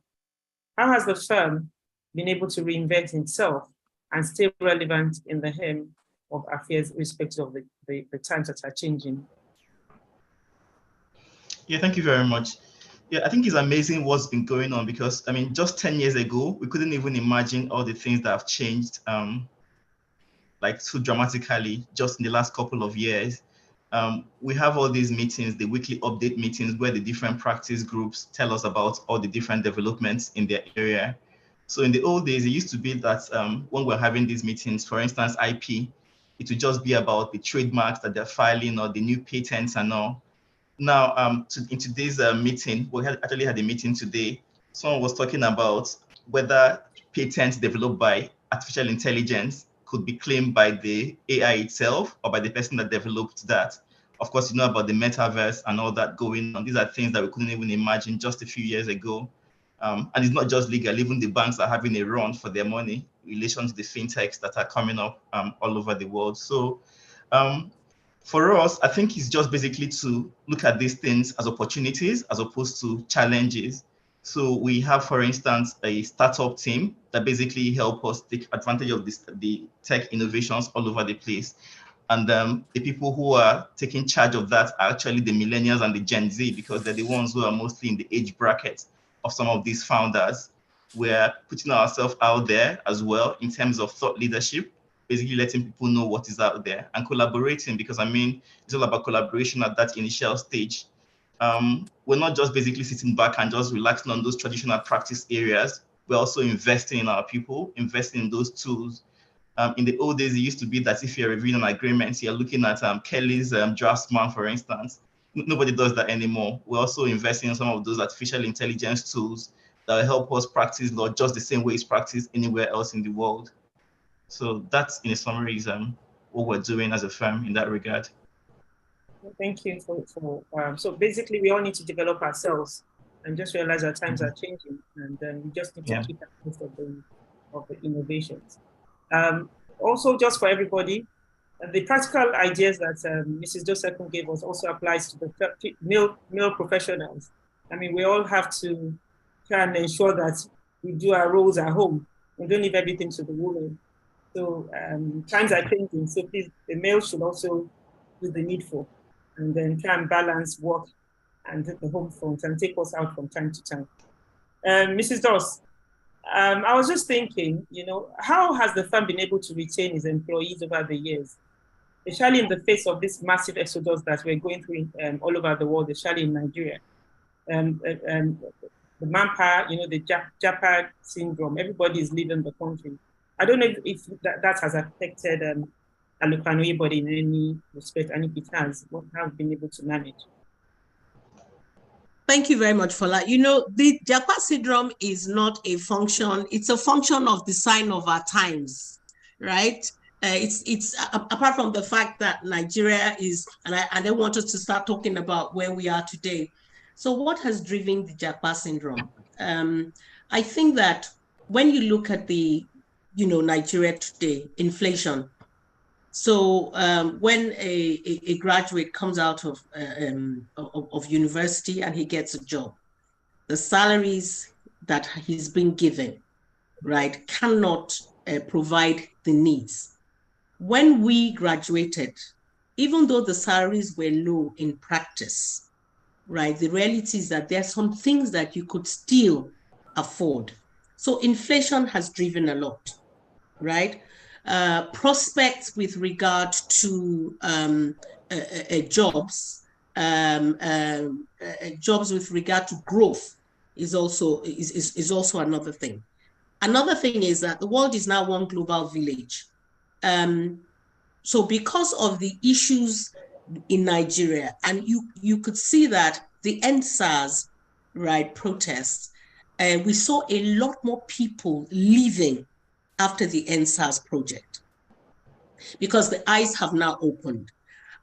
How has the firm been able to reinvent itself and stay relevant in the hem of affairs, irrespective of the times that are changing?
Yeah, thank you very much. Yeah, I think it's amazing what's been going on because, I mean, just 10 years ago, we couldn't even imagine all the things that have changed like so dramatically just in the last couple of years. We have all these meetings, the weekly update meetings where the different practice groups tell us about all the different developments in their area. So in the old days, it used to be that when we're having these meetings, for instance, IP, it would just be about the trademarks that they're filing or the new patents and all. Now, in today's meeting, we actually had a meeting today. Someone was talking about whether patents developed by artificial intelligence could be claimed by the AI itself or by the person that developed that. Of course, you know about the metaverse and all that going on. These are things that we couldn't even imagine just a few years ago. And it's not just legal, even the banks are having a run for their money in relation to the fintechs that are coming up all over the world. So for us, I think it's just basically to look at these things as opportunities as opposed to challenges. So we have, for instance, a startup team that basically help us take advantage of the tech innovations all over the place. And the people who are taking charge of that are actually the millennials and the Gen Z, because they're the ones who are mostly in the age bracket of some of these founders. We're putting ourselves out there as well in terms of thought leadership, basically letting people know what is out there and collaborating, because I mean, it's all about collaboration at that initial stage. We're not just basically sitting back and just relaxing on those traditional practice areas. We're also investing in our people, investing in those tools. In the old days, it used to be that if you're reviewing an agreement, you're looking at Kelly's Draftsman, for instance. Nobody does that anymore. We're also investing in some of those artificial intelligence tools that will help us practice law just the same way it's practiced anywhere else in the world. So that's, in a summary, is what we're doing as a firm in that regard.
Thank you so basically we all need to develop ourselves and just realize that times are changing, and we just need to keep abreast of the innovations. Also, just for everybody, the practical ideas that Mrs. Dosekun gave us also applies to the male professionals. I mean, we all have to try and ensure that we do our roles at home. We don't leave everything to the women. So times are changing. So please, the male should also do the needful, and then try and balance work and the home front and take us out from time to time. Mrs. Doss, I was just thinking, how has the firm been able to retain its employees over the years, especially in the face of this massive exodus that we're going through all over the world, especially in Nigeria? The manpower, the Japan syndrome, everybody is leaving the country. I don't know if that has affected Aluko and Oyebode in any respect, and if it has, what have been able to manage?
Thank you very much for that. The Japan syndrome is not a function, it's a function of the sign of our times, right? It's apart from the fact that Nigeria is, and I want us to start talking about where we are today. So what has driven the Japan syndrome? I think that when you look at the, Nigeria today, inflation. So when a graduate comes out of university and he gets a job, the salaries that he's been given, right, cannot provide the needs. When we graduated, even though the salaries were low in practice, right, the reality is that there are some things that you could still afford. So inflation has driven a lot, right? Prospects with regard to jobs with regard to growth is also another thing. Another thing is that the world is now one global village. So because of the issues in Nigeria, and you could see that the EndSARS, right, protests, we saw a lot more people leaving after the EndSARS project, because the eyes have now opened.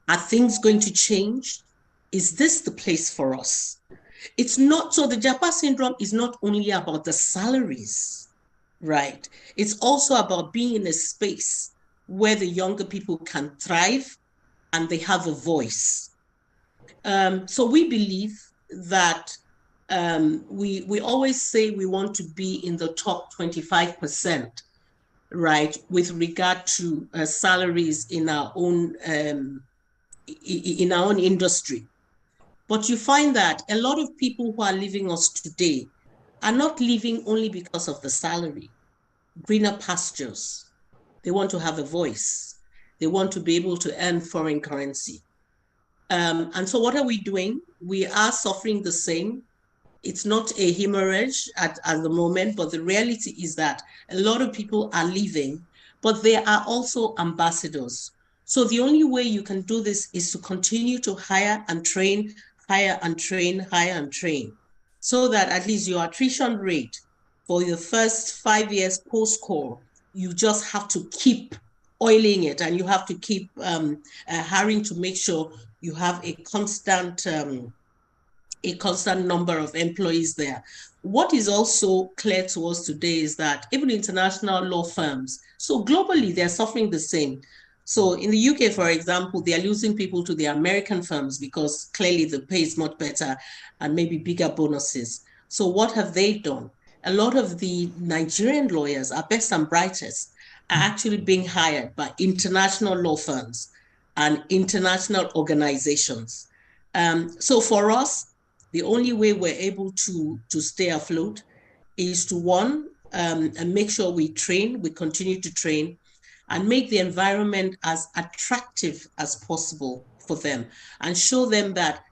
Are things going to change? Is this the place for us? It's not, so the Japan syndrome is not only about the salaries, right? It's also about being in a space where the younger people can thrive and they have a voice. So we believe that we always say we want to be in the top 25%, right, with regard to salaries in our own industry. But you find that a lot of people who are leaving us today are not leaving only because of the salary. Greener pastures. They want to have a voice. They want to be able to earn foreign currency. And so what are we doing? We are suffering the same. It's not a hemorrhage at the moment, but the reality is that a lot of people are leaving, but they are also ambassadors. So the only way you can do this is to continue to hire and train, so that at least your attrition rate for the first 5 years post-core, you just have to keep oiling it, and you have to keep hiring to make sure you have a constant number of employees there. What is also clear to us today is that even international law firms, so globally, they're suffering the same. So in the UK, for example, they are losing people to the American firms because clearly the pay is much better and maybe bigger bonuses. So what have they done? A lot of the Nigerian lawyers, our best and brightest, are actually being hired by international law firms. and international organizations. So for us, the only way we're able to stay afloat is to, one, and make sure we continue to train, and make the environment as attractive as possible for them, and show them that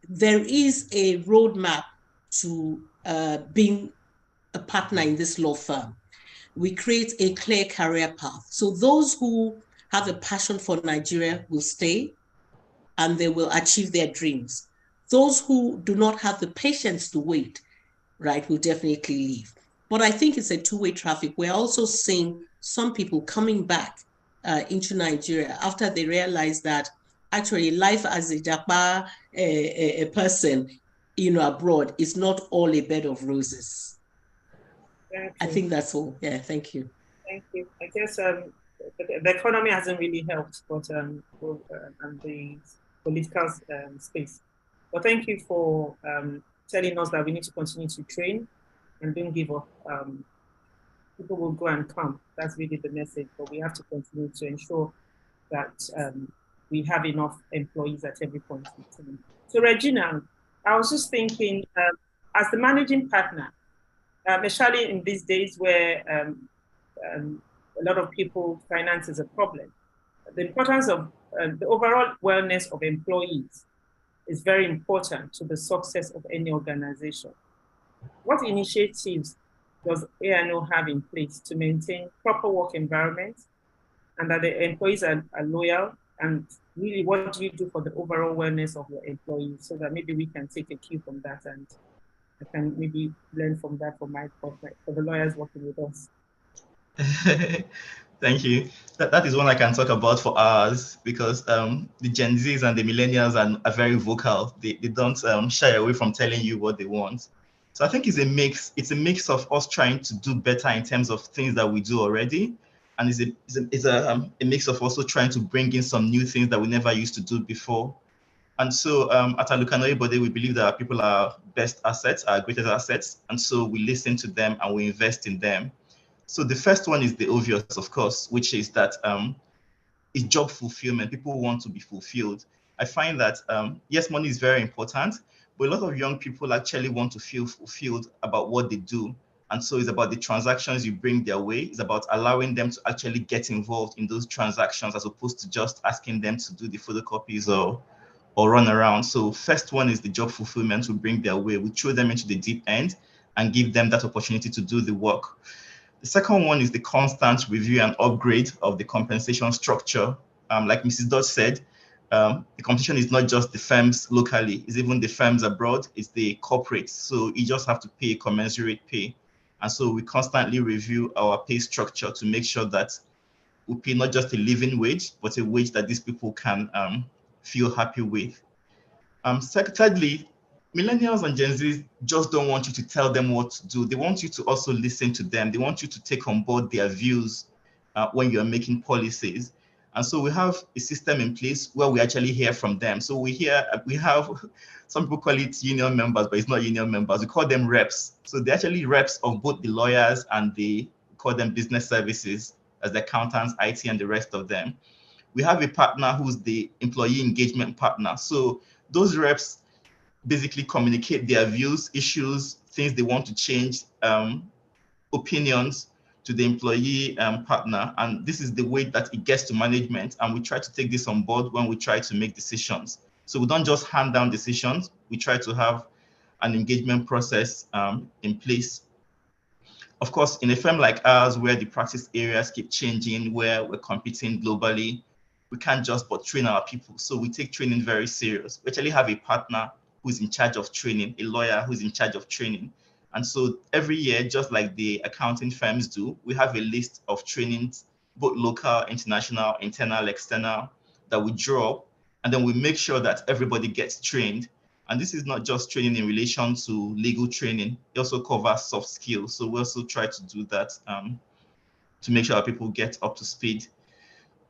there is a roadmap to being a partner in this law firm. We create a clear career path. So those who have a passion for Nigeria will stay and they will achieve their dreams. Those who do not have the patience to wait, right, will definitely leave. But I think it's a two-way traffic. We're also seeing some people coming back into Nigeria after they realize that actually life as a Japa a person, abroad is not all a bed of roses. I think that's all. Yeah, thank you.
Thank you. I guess the economy hasn't really helped, but and the political space. But thank you for telling us that we need to continue to train and don't give up. People will go and come. That's really the message. But we have to continue to ensure that we have enough employees at every point in time. So Regina, I was just thinking, as the managing partner, especially in these days where a lot of people, finance is a problem, the importance of the overall wellness of employees is very important to the success of any organization. What initiatives does ANO have in place to maintain proper work environment and that the employees are loyal? And really, what do you do for the overall wellness of your employees so that maybe we can take a cue from that and I can maybe learn from that for the lawyers working with us?
Thank you. That is one I can talk about for hours, because the Gen Zs and the millennials are very vocal. They don't shy away from telling you what they want. So I think it's a mix. It's a mix of us trying to do better in terms of things that we do already, and it's a mix of also trying to bring in some new things that we never used to do before. And so at Aluko and Oyebode, we believe that our people are our best assets, our greatest assets, and so we listen to them and we invest in them. So the first one is the obvious, of course, which is that it's job fulfillment. People want to be fulfilled. I find that, yes, money is very important, but a lot of young people actually want to feel fulfilled about what they do. And so it's about the transactions you bring their way. It's about allowing them to actually get involved in those transactions as opposed to just asking them to do the photocopies or run around. So first one is the job fulfillment we bring their way. We throw them into the deep end and give them that opportunity to do the work. The second one is the constant review and upgrade of the compensation structure. Like Mrs. Dodge said, the competition is not just the firms locally, it's even the firms abroad, it's the corporates. So you just have to pay a commensurate pay. And so we constantly review our pay structure to make sure that we pay not just a living wage, but a wage that these people can feel happy with. Thirdly, millennials and Gen Z just don't want you to tell them what to do. They want you to also listen to them. They want you to take on board their views when you're making policies. And so we have a system in place where we actually hear from them. So we have, some people call it union members, but it's not union members. We call them reps. So they're actually reps of both the lawyers and we call them business services as the accountants, IT, and the rest of them. We have a partner who's the employee engagement partner. So those reps basically communicate their views, issues, things they want to change, opinions to the employee partner. And this is the way that it gets to management. And we try to take this on board when we try to make decisions. So we don't just hand down decisions. We try to have an engagement process in place. Of course, in a firm like ours, where the practice areas keep changing, where we're competing globally, we can't just but train our people. So we take training very serious. We actually have a partner who's in charge of training, a lawyer who's in charge of training. And so every year, just like the accounting firms do, we have a list of trainings, both local, international, internal, external, that we draw. And then we make sure that everybody gets trained. And this is not just training in relation to legal training. It also covers soft skills. So we also try to do that to make sure our people get up to speed.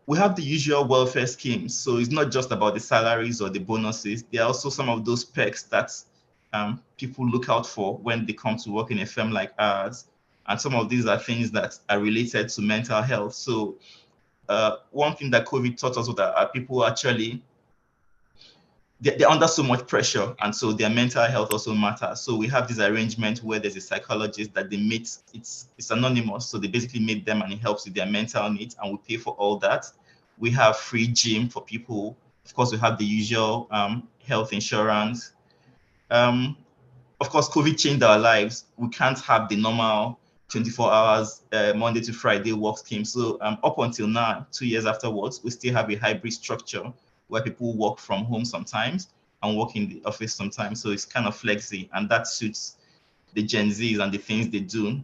We have the usual welfare schemes. So it's not just about the salaries or the bonuses. There are also some of those perks that people look out for when they come to work in a firm like ours. And some of these are things that are related to mental health. So one thing that COVID taught us was that people actually, they're under so much pressure, and so their mental health also matters. So we have this arrangement where there's a psychologist that they meet. It's anonymous, so they basically meet them and it helps with their mental needs, and we pay for all that. We have free gym for people. Of course, we have the usual health insurance. Of course, COVID changed our lives. We can't have the normal 24 hours, Monday to Friday work scheme. So up until now, 2 years afterwards, we still have a hybrid structure where people work from home sometimes and work in the office sometimes. So it's kind of flexi, and that suits the Gen Zs and the things they do.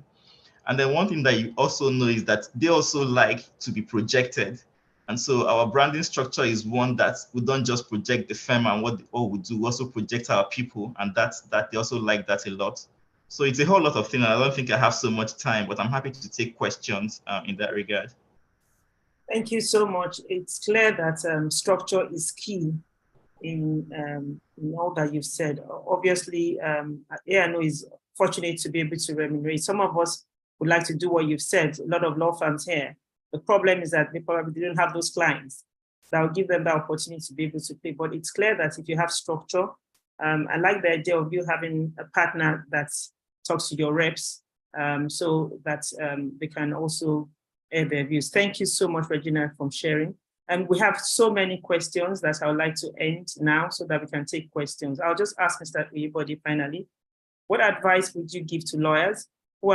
And then one thing that you also know is that they also like to be projected. And so our branding structure is one that we don't just project the firm and what we do, we also project our people, and that they also like that a lot. So it's a whole lot of things. I don't think I have so much time, but I'm happy to take questions in that regard.
Thank you so much. It's clear that structure is key in all that you've said. Obviously, A&O is fortunate to be able to remunerate. Some of us would like to do what you've said, a lot of law firms here. The problem is that they probably didn't have those clients that will give them the opportunity to be able to pay. But it's clear that if you have structure, I like the idea of you having a partner that talks to your reps so that they can also air their views. Thank you so much, Regina, for sharing. And we have so many questions that I would like to end now so that we can take questions. I'll just ask Mr. Oyebode finally, what advice would you give to lawyers who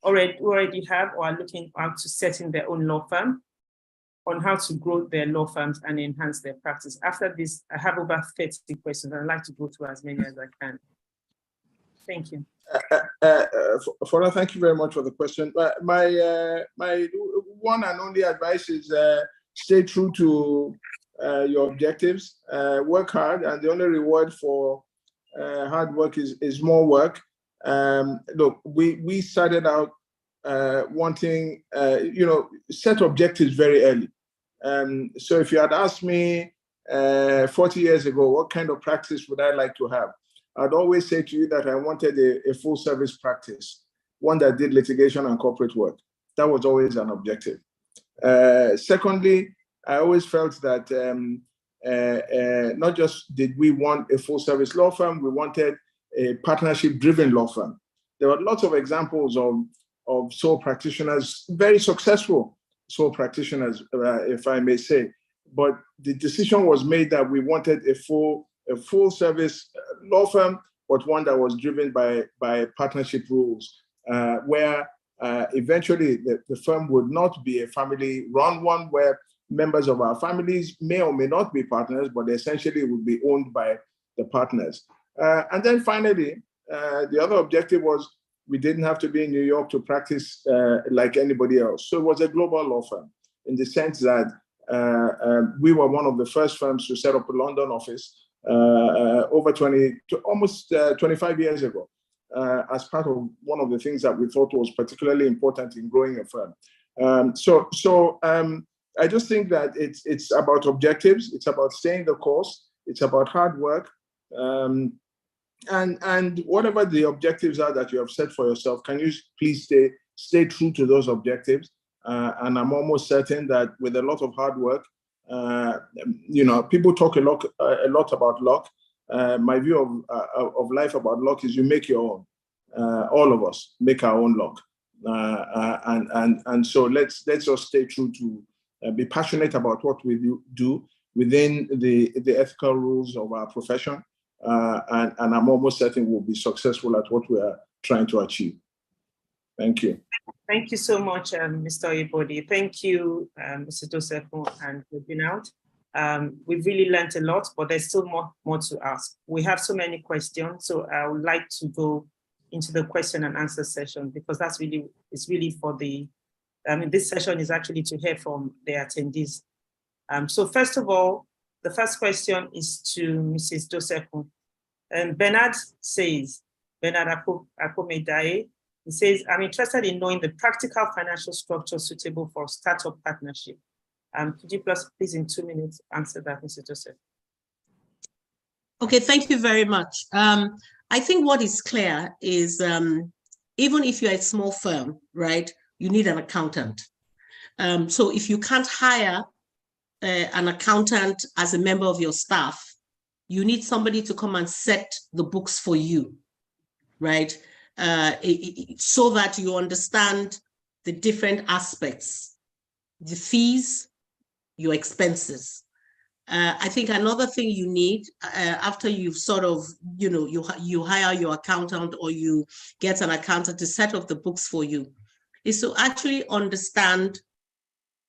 already have or are looking out to setting their own law firm on how to grow their law firms and enhance their practice? After this, I have over 30 questions, and I'd like to go through as many as I can. Thank you.
Fola, thank you very much for the question. My one and only advice is stay true to your objectives, work hard, and the only reward for hard work is more work. Look, we started out wanting, set objectives very early. So if you had asked me 40 years ago, what kind of practice would I like to have? I'd always say to you that I wanted a full service practice, one that did litigation and corporate work. That was always an objective. Secondly, I always felt that not just did we want a full service law firm, we wanted a partnership-driven law firm. There were lots of examples of sole practitioners, very successful sole practitioners, if I may say. But the decision was made that we wanted a full service law firm, but one that was driven by partnership rules, where eventually the firm would not be a family-run one, where members of our families may or may not be partners, but essentially would be owned by the partners. And then finally, the other objective was we didn't have to be in New York to practice like anybody else. So it was a global law firm in the sense that we were one of the first firms to set up a London office over almost 25 years ago, as part of one of the things that we thought was particularly important in growing a firm. So I just think that it's about objectives, it's about staying the course, it's about hard work, and whatever the objectives are that you have set for yourself, can you please stay true to those objectives? And I'm almost certain that with a lot of hard work, people talk a lot about luck. My view of life about luck is you make your own. All of us make our own luck, and so let's just stay true to be passionate about what we do within the ethical rules of our profession, and I'm almost certain we'll be successful at what we are trying to achieve. Thank you.
Thank you so much, Mr. Oyebode. Thank you, Mr. Dosefo and Reginald. We've really learned a lot, but there's still more to ask. We have so many questions, so I would like to go into the question and answer session, because it's really for this session is actually to hear from the attendees. So first of all, the first question is to Mrs. Dosefo. And Bernard Akomedaye, he says, I'm interested in knowing the practical financial structure suitable for startup partnership. Could you please in 2 minutes answer that, Mr. Joseph?
Okay, thank you very much. I think what is clear is even if you're a small firm, right, you need an accountant. So if you can't hire an accountant as a member of your staff, you need somebody to come and set the books for you, right? So that you understand the different aspects, the fees, your expenses. I think another thing you need after you've sort of, you hire your accountant or you get an accountant to set up the books for you, is to actually understand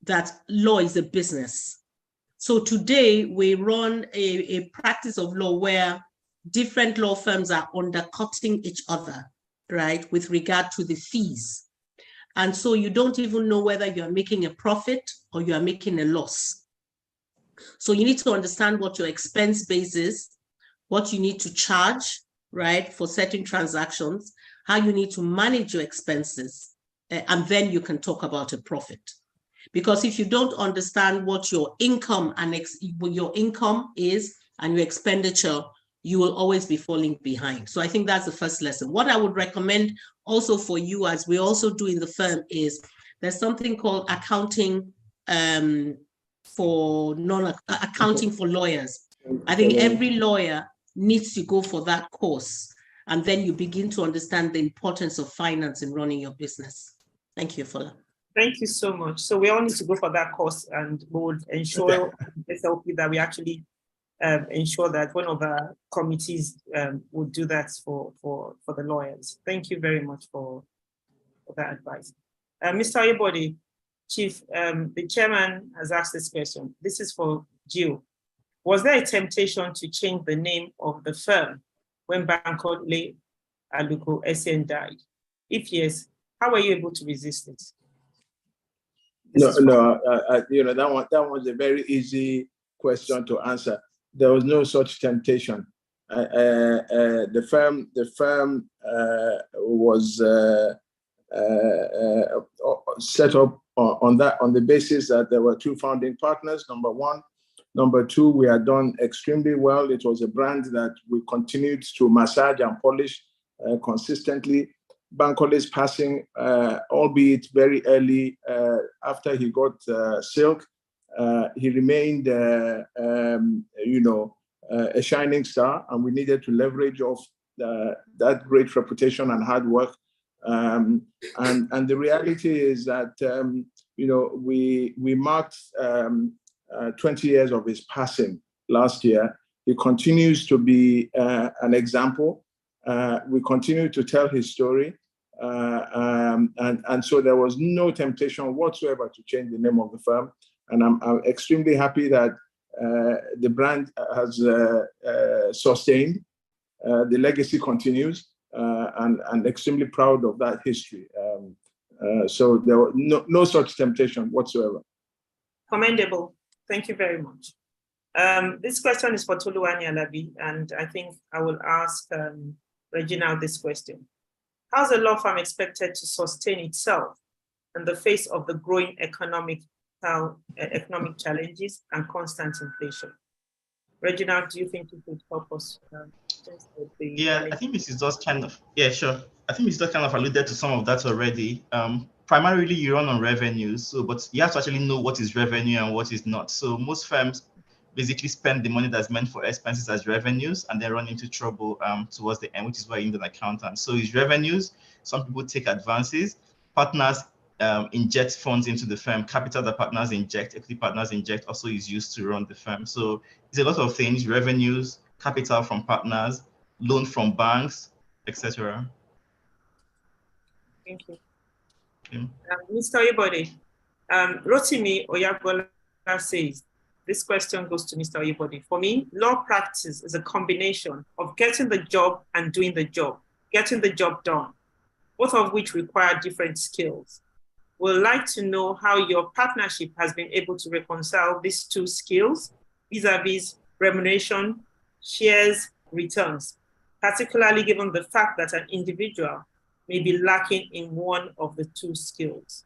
that law is a business. So today we run a practice of law where different law firms are undercutting each other, right, with regard to the fees. And so you don't even know whether you're making a profit or you are making a loss. So you need to understand what your expense base is, what you need to charge, right, for certain transactions, how you need to manage your expenses, and then you can talk about a profit. Because if you don't understand what your income and your income is and your expenditure, you will always be falling behind. So I think that's the first lesson. What I would recommend also for you, as we also do in the firm, is there's something called accounting for accounting for lawyers. I think every lawyer needs to go for that course, and then you begin to understand the importance of finance in running your business. Thank you, Fola.
Thank you so much. So we all need to go for that course, and we would ensure SLP that we actually ensure that one of our committees would do that for the lawyers. Thank you very much for that advice. Mr. Oyebode, Chief, the chairman has asked this question. This is for Jill. Was there a temptation to change the name of the firm when Bankole Aluko SN died? If yes, how were you able to resist it?
That was a very easy question to answer. There was no such temptation. The firm was set up on the basis that there were two founding partners, number one. Number two, we had done extremely well. It was a brand that we continued to massage and polish consistently. Bankole's passing, albeit very early after he got Silk, he remained, a shining star, and we needed to leverage off that great reputation and hard work. And the reality is that we marked 20 years of his passing last year. He continues to be an example. We continue to tell his story. And so there was no temptation whatsoever to change the name of the firm. And I'm extremely happy that the brand has sustained. The legacy continues, and extremely proud of that history. So there was no such temptation whatsoever.
Commendable. Thank you very much. This question is for Toluwani Alabi, and I think I will ask Reginald this question. How's a law firm expected to sustain itself in the face of the growing economic challenges and constant inflation? Reginald, do you think you could help us?
I think Mrs. Doss kind of alluded to some of that already. Primarily, you run on revenues, but you have to actually know what is revenue and what is not. So most firms basically spend the money that's meant for expenses as revenues and then run into trouble towards the end, which is why you need an accountant. So it's revenues. Some people take advances. Partners inject funds into the firm. Capital that partners inject, equity partners inject, also is used to run the firm. So it's a lot of things: revenues, capital from partners, loan from banks, etc.
Thank you.
Okay.
Mr. Oyebode, Rotimi Oyagbola says, this question goes to Mr. Oyebode. For me, law practice is a combination of getting the job and doing the job, getting the job done, both of which require different skills. We'd like to know how your partnership has been able to reconcile these two skills vis-a-vis remuneration, shares, returns, particularly given the fact that an individual may be lacking in one of the two skills.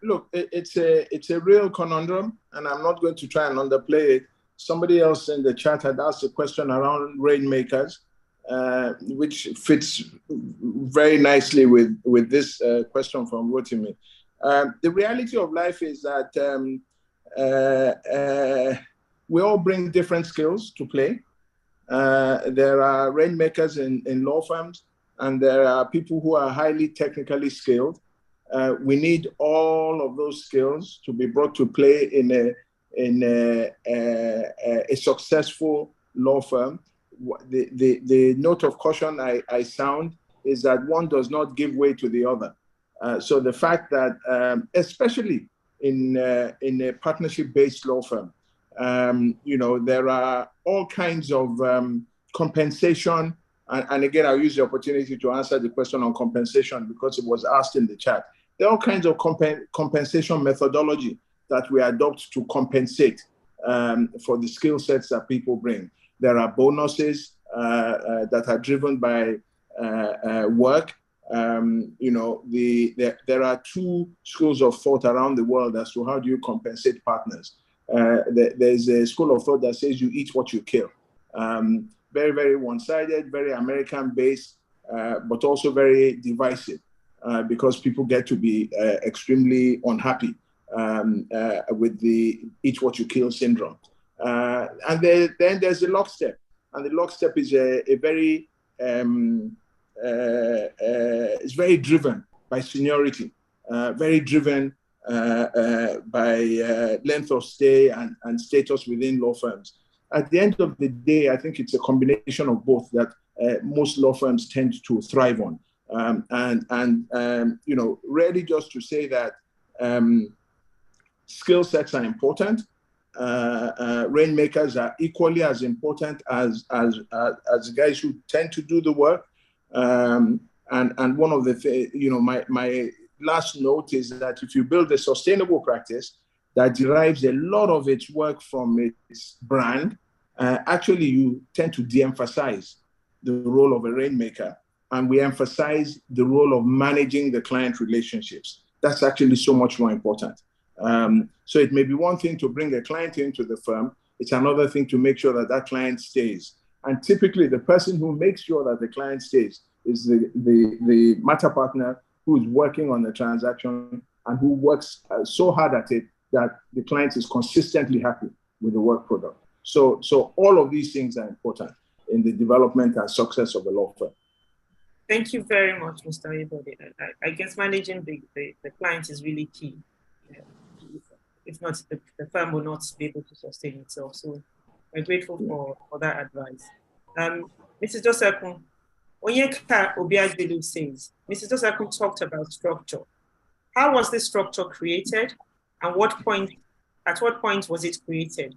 Look, it's a real conundrum, and I'm not going to try and underplay it. Somebody else in the chat had asked a question around rainmakers, which fits very nicely with this question from Rotimi. The reality of life is that we all bring different skills to play. There are rainmakers in law firms, and there are people who are highly technically skilled. We need all of those skills to be brought to play in a successful law firm. The note of caution I sound is that one does not give way to the other. So the fact that, especially in a partnership-based law firm, there are all kinds of compensation. And again, I'll use the opportunity to answer the question on compensation because it was asked in the chat. There are all kinds of compensation methodology that we adopt to compensate for the skill sets that people bring. There are bonuses that are driven by work. There are two schools of thought around the world as to how do you compensate partners. There's a school of thought that says you eat what you kill. Very, very one-sided, very American-based, but also very divisive because people get to be extremely unhappy with the eat what you kill syndrome. And then there's the lockstep. And the lockstep is a very, it's very driven by seniority, very driven by length of stay and status within law firms. At the end of the day, I think it's a combination of both that most law firms tend to thrive on. Really just to say that skill sets are important. Rainmakers are equally as important as guys who tend to do the work. And one of the my last note is that if you build a sustainable practice that derives a lot of its work from its brand, actually you tend to de-emphasize the role of a rainmaker, and we emphasize the role of managing the client relationships. That's actually so much more important. So it may be one thing to bring a client into the firm. It's another thing to make sure that that client stays. And typically the person who makes sure that the client stays is the matter partner who is working on the transaction and who works so hard at it that the client is consistently happy with the work product. So all of these things are important in the development and success of a law firm.
Thank you very much, Mr. Oyebode. I guess managing the client is really key. If not, the firm will not be able to sustain itself. So we're grateful for that advice. Mrs. Dosakun, Onyeka Obiagelu says, Mrs. Dosakun talked about structure. How was this structure created, and at what point was it created?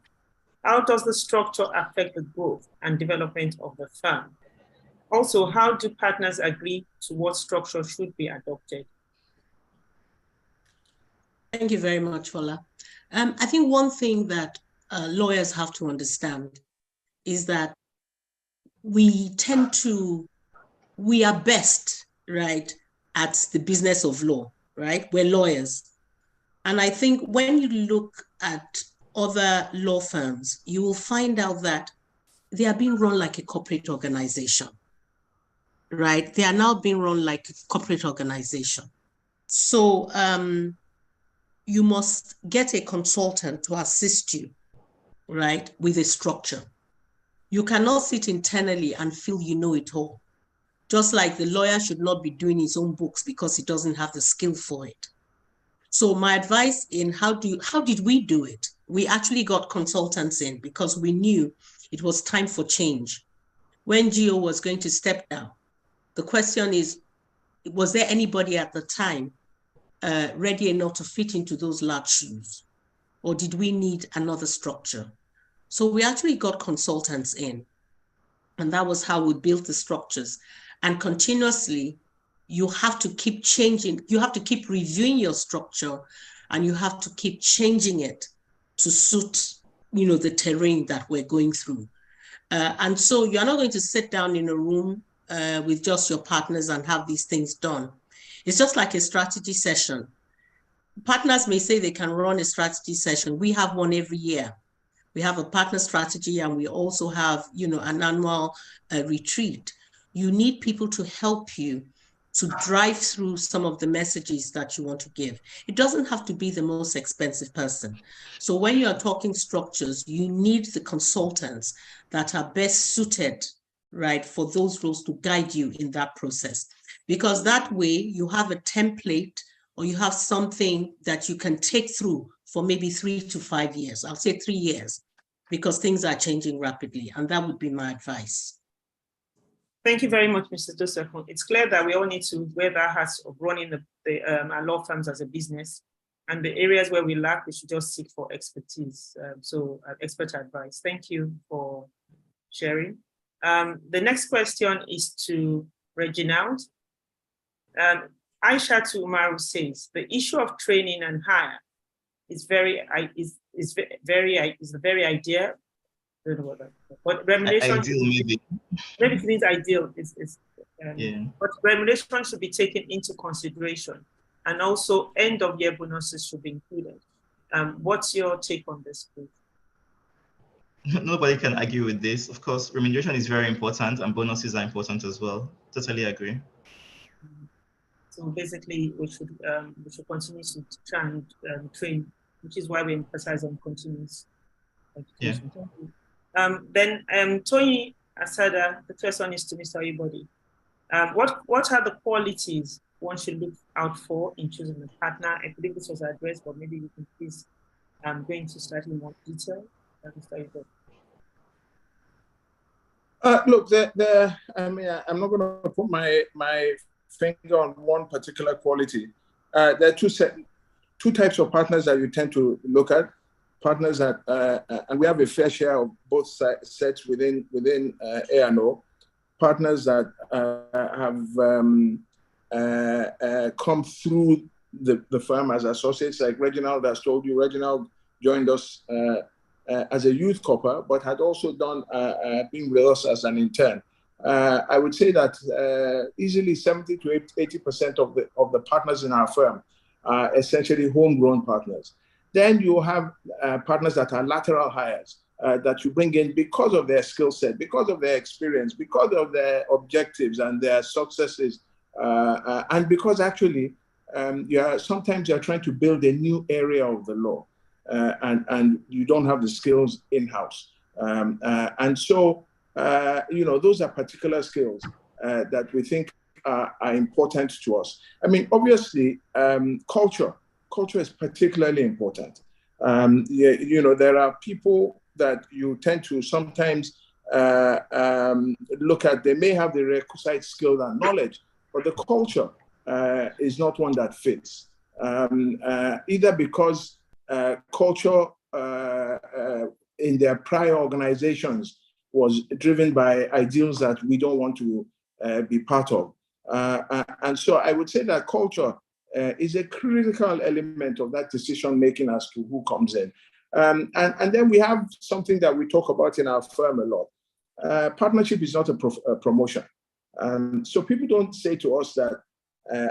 How does the structure affect the growth and development of the firm? Also, how do partners agree to what structure should be adopted?
Thank you very much, Fola. I think one thing that lawyers have to understand is that we are best, right, at the business of law, right? We're lawyers. And I think when you look at other law firms, you will find out that they are being run like a corporate organization, right? They are now being run like a corporate organization. So you must get a consultant to assist you, right, with a structure. You cannot sit internally and feel you know it all. Just like the lawyer should not be doing his own books because he doesn't have the skill for it. So my advice in how did we do it? We actually got consultants in because we knew it was time for change. When Gio was going to step down, the question is, was there anybody at the time ready enough to fit into those large shoes? Or did we need another structure? So we actually got consultants in, and that was how we built the structures. And continuously, you have to keep changing, you have to keep reviewing your structure, and you have to keep changing it to suit, the terrain that we're going through. And so you're not going to sit down in a room with just your partners and have these things done. It's just like a strategy session. Partners may say they can run a strategy session. We have one every year. We have a partner strategy, and we also have, an annual retreat. You need people to help you to drive through some of the messages that you want to give. It doesn't have to be the most expensive person. So when you are talking structures, you need the consultants that are best suited, right, for those roles to guide you in that process. Because that way you have a template or you have something that you can take through for maybe 3 to 5 years. I'll say 3 years, because things are changing rapidly. And that would be my advice.
Thank you very much, Mr. Joseph. It's clear that we all need to wear that hat of running our law firms as a business. And the areas where we lack, we should just seek for expertise. Expert advice. Thank you for sharing. The next question is to Reginald. Aishatu Umaru says, the issue of training and hire is very ideal. But remuneration,
ideal maybe.
Maybe it means ideal.
Yeah.
But remuneration should be taken into consideration, and also end of year bonuses should be included. What's your take on this, please?
Nobody can argue with this. Of course, remuneration is very important, and bonuses are important as well. Totally agree.
So basically, we should continue to try and train, which is why we emphasize on continuous education.
Yeah.
Then Tony Asada, the first one is to Mr. Oyebode. What are the qualities one should look out for in choosing a partner? I believe this was addressed, but maybe you can please go into slightly more detail. Mr. Oyebode.
Look, I mean, I'm not going to put my finger on one particular quality. There are two types of partners that you tend to look at. Partners that, and we have a fair share of both sets within A&O. Partners that have come through the firm as associates, like Reginald has told you. Reginald joined us as a youth corper, but had also done been with us as an intern. I would say that easily 70 to 80% of the partners in our firm are essentially homegrown partners. Then you have partners that are lateral hires that you bring in because of their skill set, because of their experience, because of their objectives and their successes, and because actually sometimes you're trying to build a new area of the law, and you don't have the skills in-house. And so, those are particular skills that we think are important to us. I mean, obviously, culture is particularly important. There are people that you tend to sometimes look at. They may have the requisite skill and knowledge, but the culture is not one that fits. Either because culture in their prior organizations was driven by ideals that we don't want to be part of. And so I would say that culture is a critical element of that decision-making as to who comes in. And then we have something that we talk about in our firm a lot. Partnership is not a promotion. So people don't say to us that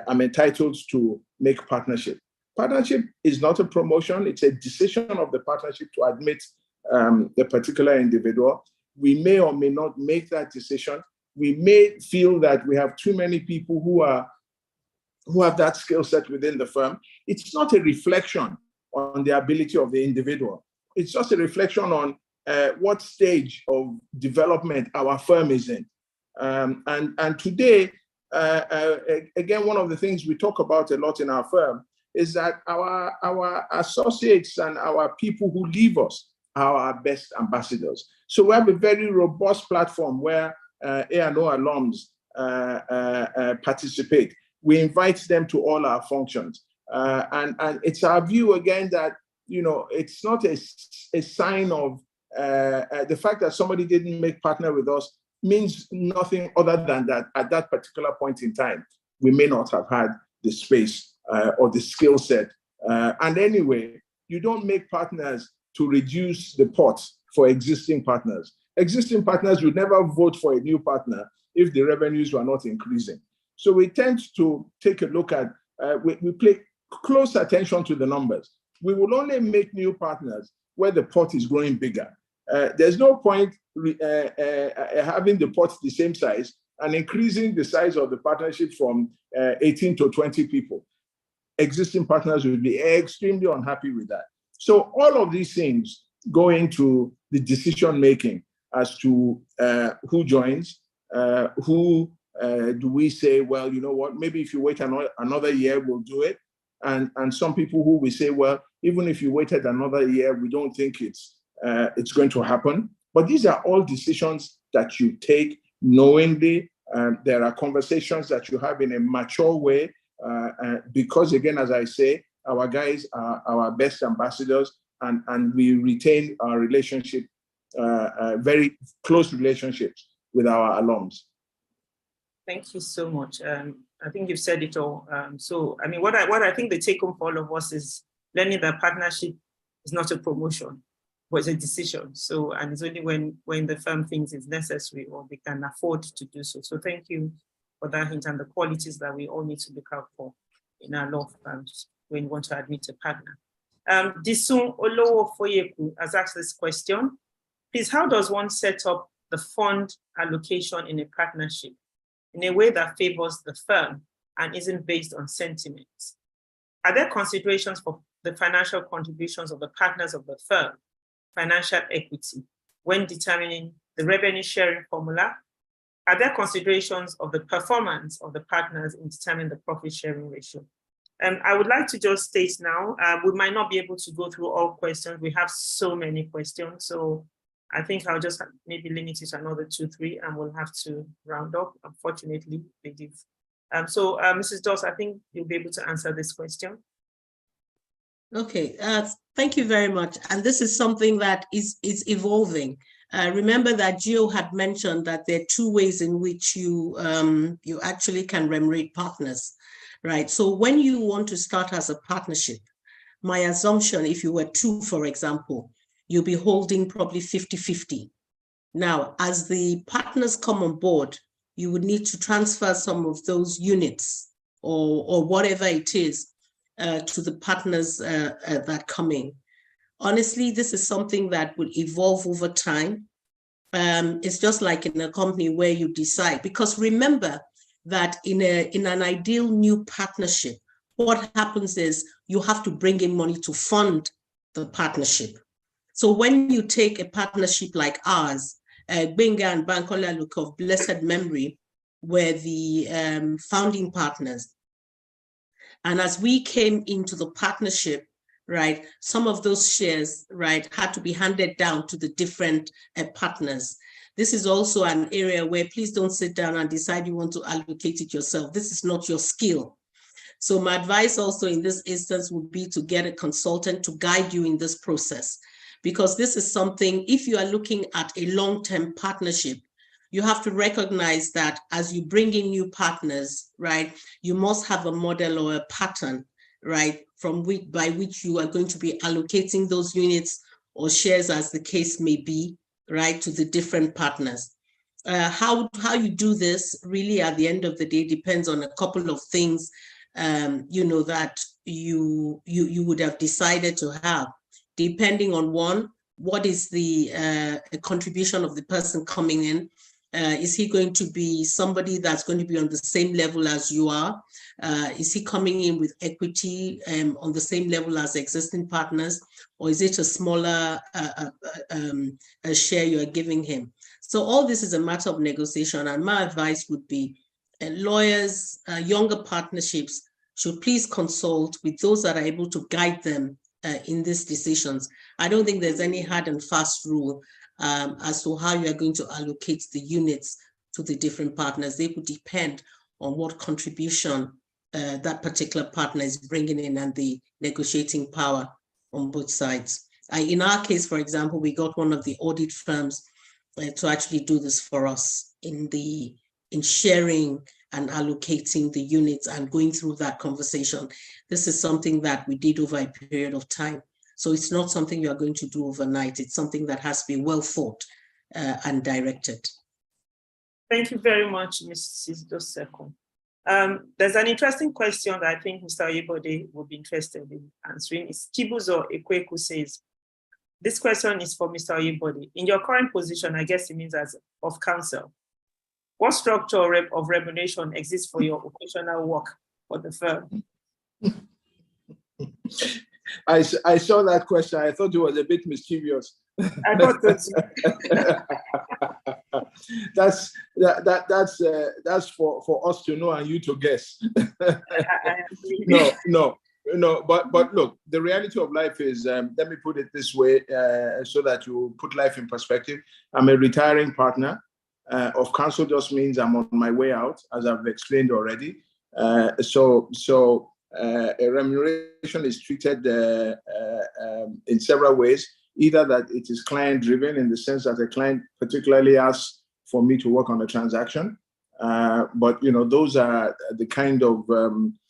I'm entitled to make partnership. Partnership is not a promotion. It's a decision of the partnership to admit the particular individual. We may or may not make that decision. We may feel that we have too many people who have that skill set within the firm. It's not a reflection on the ability of the individual. It's just a reflection on what stage of development our firm is in. And today, again, one of the things we talk about a lot in our firm is that our associates and our people who leave us are our best ambassadors. So we have a very robust platform where A&O alums participate. We invite them to all our functions. And it's our view, again, that, it's not a sign of the fact that somebody didn't make partner with us means nothing other than that at that particular point in time, we may not have had the space or the skill set. And anyway, you don't make partners to reduce the pot for existing partners. Existing partners would never vote for a new partner if the revenues were not increasing. So we tend to take a look at, we pay close attention to the numbers. We will only make new partners where the pot is growing bigger. There's no point having the pot the same size and increasing the size of the partnership from 18 to 20 people. Existing partners will be extremely unhappy with that. So all of these things go into the decision making as to who joins, who do we say, well, you know what, maybe if you wait another year, we'll do it. And some people who we say, well, even if you waited another year, we don't think it's going to happen. But these are all decisions that you take knowingly. There are conversations that you have in a mature way, because again, as I say, our guys are our best ambassadors, and we retain our relationship, very close relationships with our alums.
Thank you so much. I think you've said it all. So, I mean, what I think the take home for all of us is learning that partnership is not a promotion, but it's a decision. So, and it's only when the firm thinks it's necessary or they can afford to do so. So thank you for that hint and the qualities that we all need to look out for in our law firms when you want to admit a partner. Disun Olowo Foyeku has asked this question. Please, how does one set up the fund allocation in a partnership in a way that favors the firm and isn't based on sentiments? Are there considerations for the financial contributions of the partners of the firm, financial equity, when determining the revenue sharing formula? Are there considerations of the performance of the partners in determining the profit sharing ratio? I would like to just state now, we might not be able to go through all questions. We have so many questions. So I think I'll just maybe limit it to another 2, 3, and we'll have to round up, unfortunately. So Mrs. Doss, I think you'll be able to answer this question.
Okay, thank you very much. And this is something that is evolving. Remember that Gio had mentioned that there are 2 ways in which you actually can remunerate partners, right? So when you want to start as a partnership, my assumption, if you were 2, for example, you'll be holding probably 50-50. Now, as the partners come on board, you would need to transfer some of those units or whatever it is to the partners that come in. Honestly, this is something that will evolve over time. It's just like in a company where you decide, because remember that in an ideal new partnership, what happens is you have to bring in money to fund the partnership. So when you take a partnership like ours, Benga and Bankole Aluko of blessed memory were the founding partners. And as we came into the partnership, right, some of those shares, right, had to be handed down to the different partners. This is also an area where please don't sit down and decide you want to allocate it yourself. This is not your skill. So my advice also in this instance would be to get a consultant to guide you in this process, because this is something, if you are looking at a long-term partnership, you have to recognize that as you bring in new partners, right, you must have a model or a pattern, right, by which you are going to be allocating those units or shares, as the case may be, right, to the different partners. How you do this really at the end of the day depends on a couple of things, you know, that you would have decided to have, depending on one, what is the contribution of the person coming in? Is he going to be somebody that's going to be on the same level as you are? Is he coming in with equity on the same level as existing partners? Or is it a smaller a share you are giving him? So all this is a matter of negotiation. And my advice would be lawyers, younger partnerships should please consult with those that are able to guide them in these decisions. I don't think there's any hard and fast rule as to how you are going to allocate the units to the different partners. They would depend on what contribution that particular partner is bringing in and the negotiating power on both sides. In our case, for example, we got one of the audit firms to actually do this for us in sharing and allocating the units and going through that conversation. This is something that we did over a period of time. So it's not something you are going to do overnight. It's something that has to be well thought and directed.
Thank you very much, Mrs. Doseko. There's an interesting question that I think Mr. Oyebode will be interested in answering. It's Chibuzo Ekweku says, this question is for Mr. Oyebode. In your current position, I guess it means as of counsel, What structure of remuneration exists for your occasional work for the firm?
I saw that question. I thought it was a bit mischievous.
I thought that.
That's for us to know and you to guess.
I agree.
No. But look, the reality of life is. Let me put it this way, so that you put life in perspective. I'm a retiring partner. Of counsel just means I'm on my way out, as I've explained already. So a remuneration is treated in several ways. Either that it is client-driven in the sense that a client particularly asks for me to work on a transaction, but those are the kind of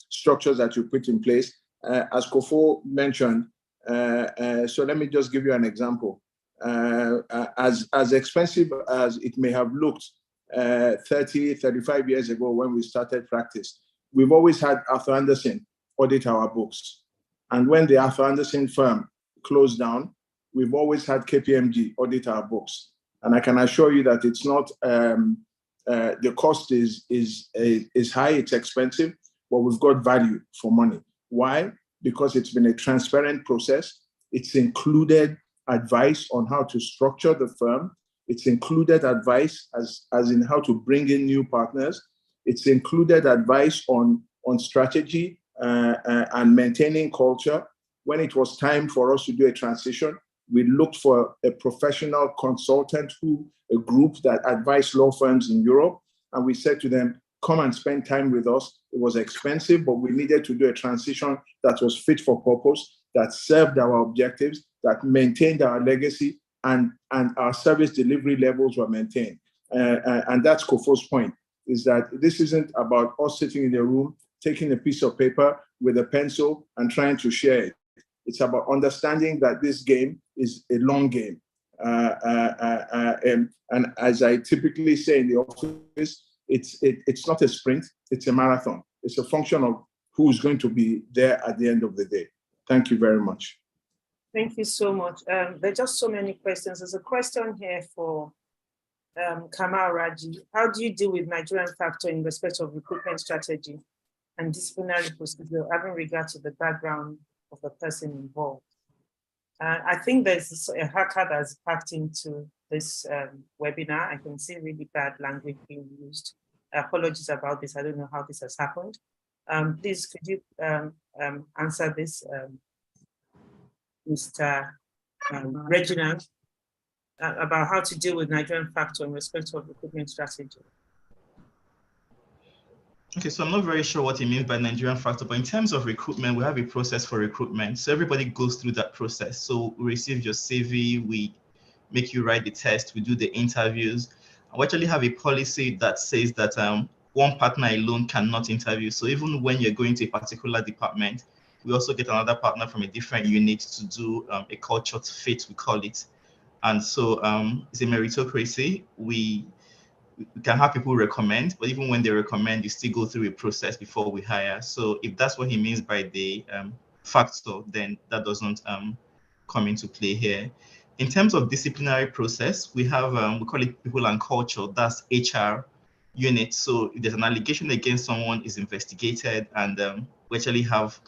structures that you put in place. As Kofo mentioned, so let me just give you an example. As expensive as it may have looked 30, 35 years ago when we started practice, we've always had Arthur Andersen audit our books. And when the Arthur Andersen firm closed down, we've always had KPMG audit our books. And I can assure you that it's not, the cost is high, it's expensive, but we've got value for money. Why? Because it's been a transparent process. It's included advice on how to structure the firm. It's included advice as in how to bring in new partners. It's included advice on strategy and maintaining culture. When it was time for us to do a transition, we looked for a professional consultant, a group that advised law firms in Europe. And we said to them, come and spend time with us. It was expensive, but we needed to do a transition that was fit for purpose, that served our objectives, that maintained our legacy, and our service delivery levels were maintained. And that's Kofo's point, is that this isn't about us sitting in a room, taking a piece of paper with a pencil and trying to share it. It's about understanding that this game is a long game. And as I typically say in the office, it's not a sprint, it's a marathon. It's a function of who's going to be there at the end of the day. Thank you very much.
Thank you so much. There are just so many questions. There's a question here for Kamal Raji. How do you deal with Nigerian factor in respect of recruitment strategy and disciplinary procedure, having regard to the background of the person involved? I think there's a hacker that's packed into this webinar. I can see really bad language being used. Apologies about this. I don't know how this has happened. Please, could you answer this, Mr. Reginald, about how to deal with Nigerian factor in respect of recruitment strategy?
Okay, so I'm not very sure what he means by Nigerian factor, but in terms of recruitment, we have a process for recruitment. So everybody goes through that process. So we receive your CV, we make you write the test, we do the interviews. And we actually have a policy that says that one partner alone cannot interview. So even when you're going to a particular department, we also get another partner from a different unit to do a culture fit, we call it. And so it's a meritocracy. We can have people recommend, but even when they recommend, you still go through a process before we hire. So if that's what he means by the factor, then that doesn't come into play here. In terms of disciplinary process, we have, we call it people and culture, that's HR unit. So if there's an allegation against someone, is investigated, and we actually have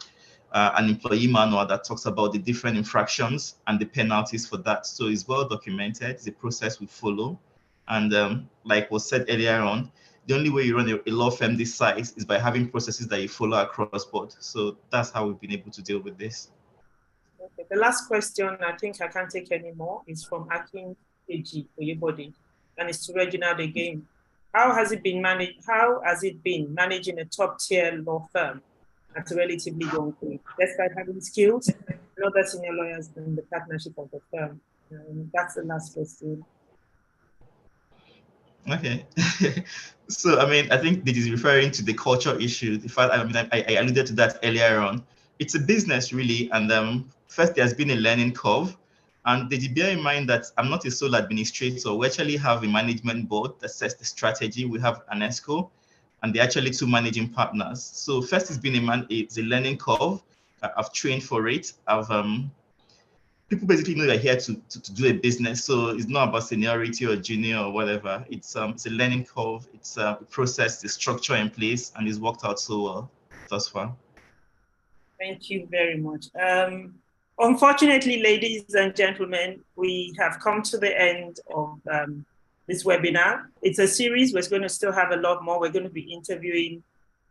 an employee manual that talks about the different infractions and the penalties for that. So it's well documented, it's a process we follow. And like was said earlier on, the only way you run a law firm this size is by having processes that you follow across board. So that's how we've been able to deal with this.
Okay. The last question, I think I can't take any more, is from Akin AG Oyebode, and it's to Reginald again. How has it been managing a top-tier law firm at a relatively young age, despite having skills and other senior lawyers in the partnership of the firm? That's the last question.
Okay. So, I mean, I think this is referring to the culture issue. In fact, I mean, I alluded to that earlier on. It's a business, really. And first, there's been a learning curve. And did you bear in mind that I'm not a sole administrator? We actually have a management board that sets the strategy. We have an ESCO, and they're actually two managing partners. So first, it's been it's a learning curve. I've trained for it. I've people basically know you're here to do a business. So it's not about seniority or junior or whatever. It's a learning curve. It's a process, the structure in place, and it's worked out so well thus far.
Thank you very much. Unfortunately, ladies and gentlemen, we have come to the end of this webinar. It's a series. We're going to still have a lot more. We're going to be interviewing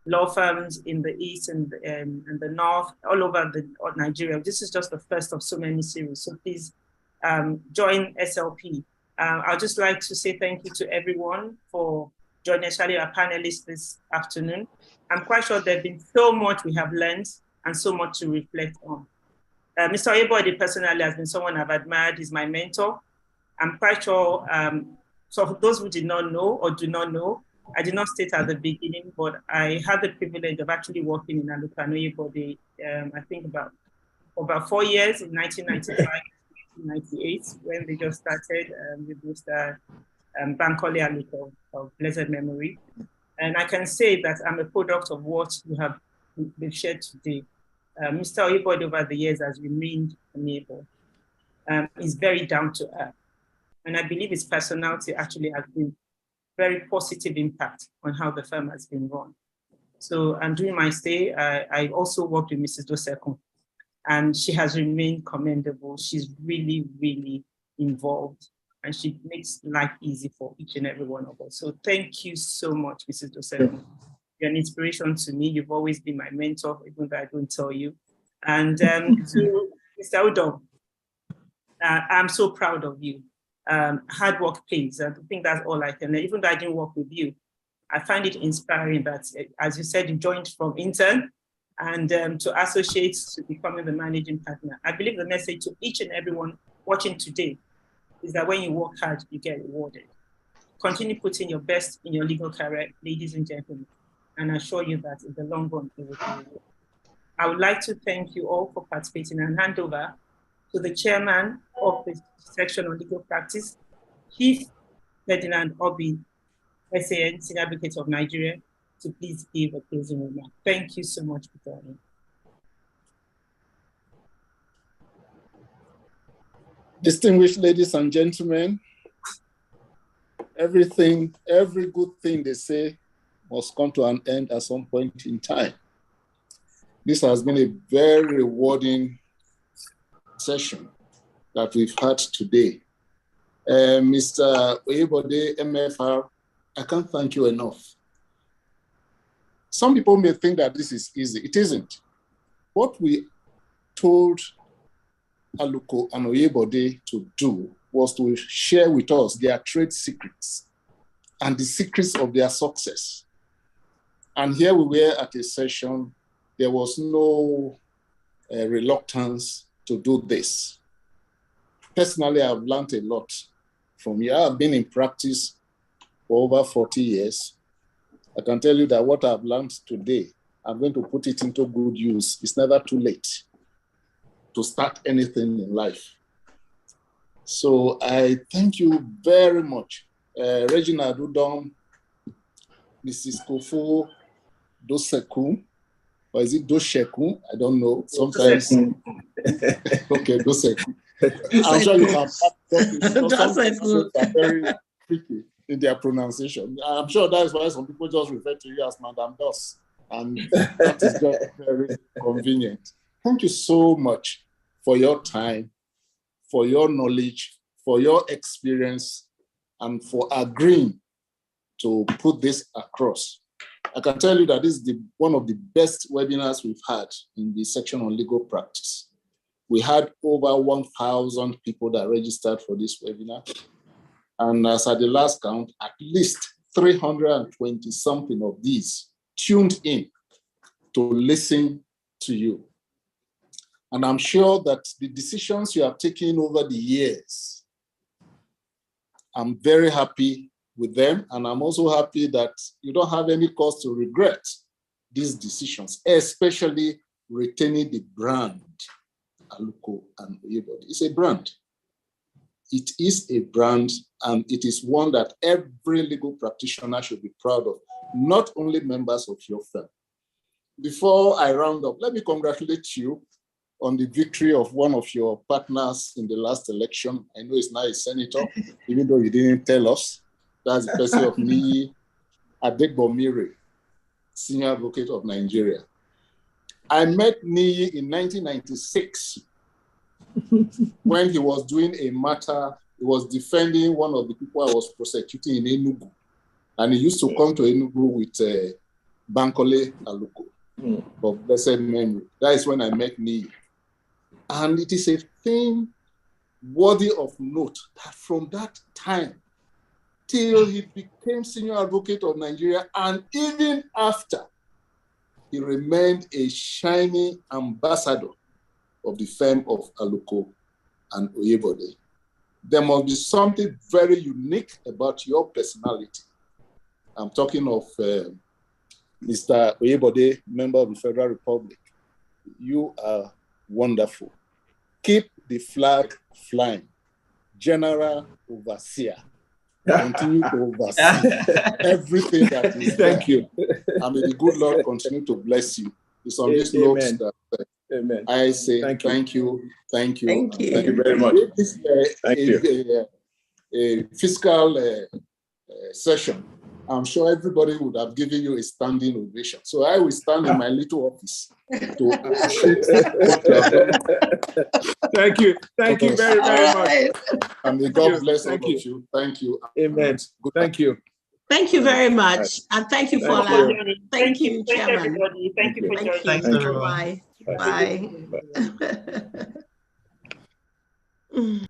law firms in the East and the North, all over Nigeria. This is just the first of so many series. So please join SLP. I'd just like to say thank you to everyone for joining, especially our panelists this afternoon. I'm quite sure there's been so much we have learned and so much to reflect on. Mr. Oyebode personally has been someone I've admired. He's my mentor. I'm quite sure, so for those who did not know or do not know, I did not state at the beginning, but I had the privilege of actually working in Aluko and Oyebode, I think about 4 years, in 1995, 1998, when they just started with Mr. Bankole Aluko of blessed memory. And I can say that I'm a product of what we have been shared today. Mr. Oyebode over the years has remained amiable. He's very down to earth. And I believe his personality actually has been very positive impact on how the firm has been run. So during my stay, I also worked with Mrs. Dosekun, and she has remained commendable. She's really, really involved, and she makes life easy for each and every one of us. So thank you so much, Mrs. Dosekun. You're an inspiration to me. You've always been my mentor, even though I don't tell you. And to Mr. Udom, I'm so proud of you. Hard work pays. I think that's all I can. Even though I didn't work with you, I find it inspiring that, as you said, you joined from intern and to associate to becoming the managing partner. I believe the message to each and everyone watching today is that when you work hard, you get rewarded. Continue putting your best in your legal career, ladies and gentlemen, and I assure you that in the long run, it will be rewarded. I would like to thank you all for participating and hand over to the chairman of the section on legal practice, Chief Ferdinand Obi, SAN, Senior Advocate of Nigeria, to please give a closing remark. Thank you so much for joining.
Distinguished ladies and gentlemen, every good thing they say must come to an end at some point in time. This has been a very rewarding session that we've had today. Mr. Oyebode, MFR, I can't thank you enough. Some people may think that this is easy. It isn't. What we told Aluko and Oyebode to do was to share with us their trade secrets and the secrets of their success. And here we were at a session. There was no reluctance to do this. Personally, I've learned a lot from you. I've been in practice for over 40 years. I can tell you that what I've learned today, I'm going to put it into good use. It's never too late to start anything in life. So I thank you very much. Regina Udom, Mrs. Kofo Dosekun, or is it Dosekun? I don't know. Sometimes. Okay, Dosekun. I'm sure you have are very tricky in their pronunciation. I'm sure that is why some people just refer to you as Madame Dos, and that is just very convenient. Thank you so much for your time, for your knowledge, for your experience, and for agreeing to put this across. I can tell you that this is one of the best webinars we've had in the section on legal practice. We had over 1,000 people that registered for this webinar. And as at the last count, at least 320 something of these tuned in to listen to you. And I'm sure that the decisions you have taken over the years, I'm very happy with them. And I'm also happy that you don't have any cause to regret these decisions, especially retaining the brand Aluko and Oyebode. It's a brand. It is a brand, and it is one that every legal practitioner should be proud of, not only members of your firm. Before I round up, let me congratulate you on the victory of one of your partners in the last election. I know he's now a senator, even though you didn't tell us. That's the person of Niyi Adegbomire, Senior Advocate of Nigeria. I met Niyi in 1996 when he was doing a matter. He was defending one of the people I was prosecuting in Enugu. And he used to come to Enugu with Bankole Aluko of blessed memory. That is when I met Niyi. And it is a thing worthy of note that from that time till he became Senior Advocate of Nigeria, and even after, he remained a shining ambassador of the firm of Aluko and Oyebode. There must be something very unique about your personality. I'm talking of Mr. Oyebode, member of the Federal Republic. You are wonderful. Keep the flag flying. General Overseer. Continue to oversee everything that is there.
Thank you.
And may the good Lord continue to bless you. It's on this note that I say thank you.
Thank you.
Thank you very much.
This
Thank you.
A fiscal session. I'm sure everybody would have given you a standing ovation. So I will stand in my little office to appreciate what you have done.
Thank you. Thank you very, very much.
And may God bless all of you. Thank you.
Amen. Thank you.
Thank you very much. And thank you for allowing. Thank you, Chairman.
Everybody. Thank you for joining.
Thanks, everyone.
Bye. Bye.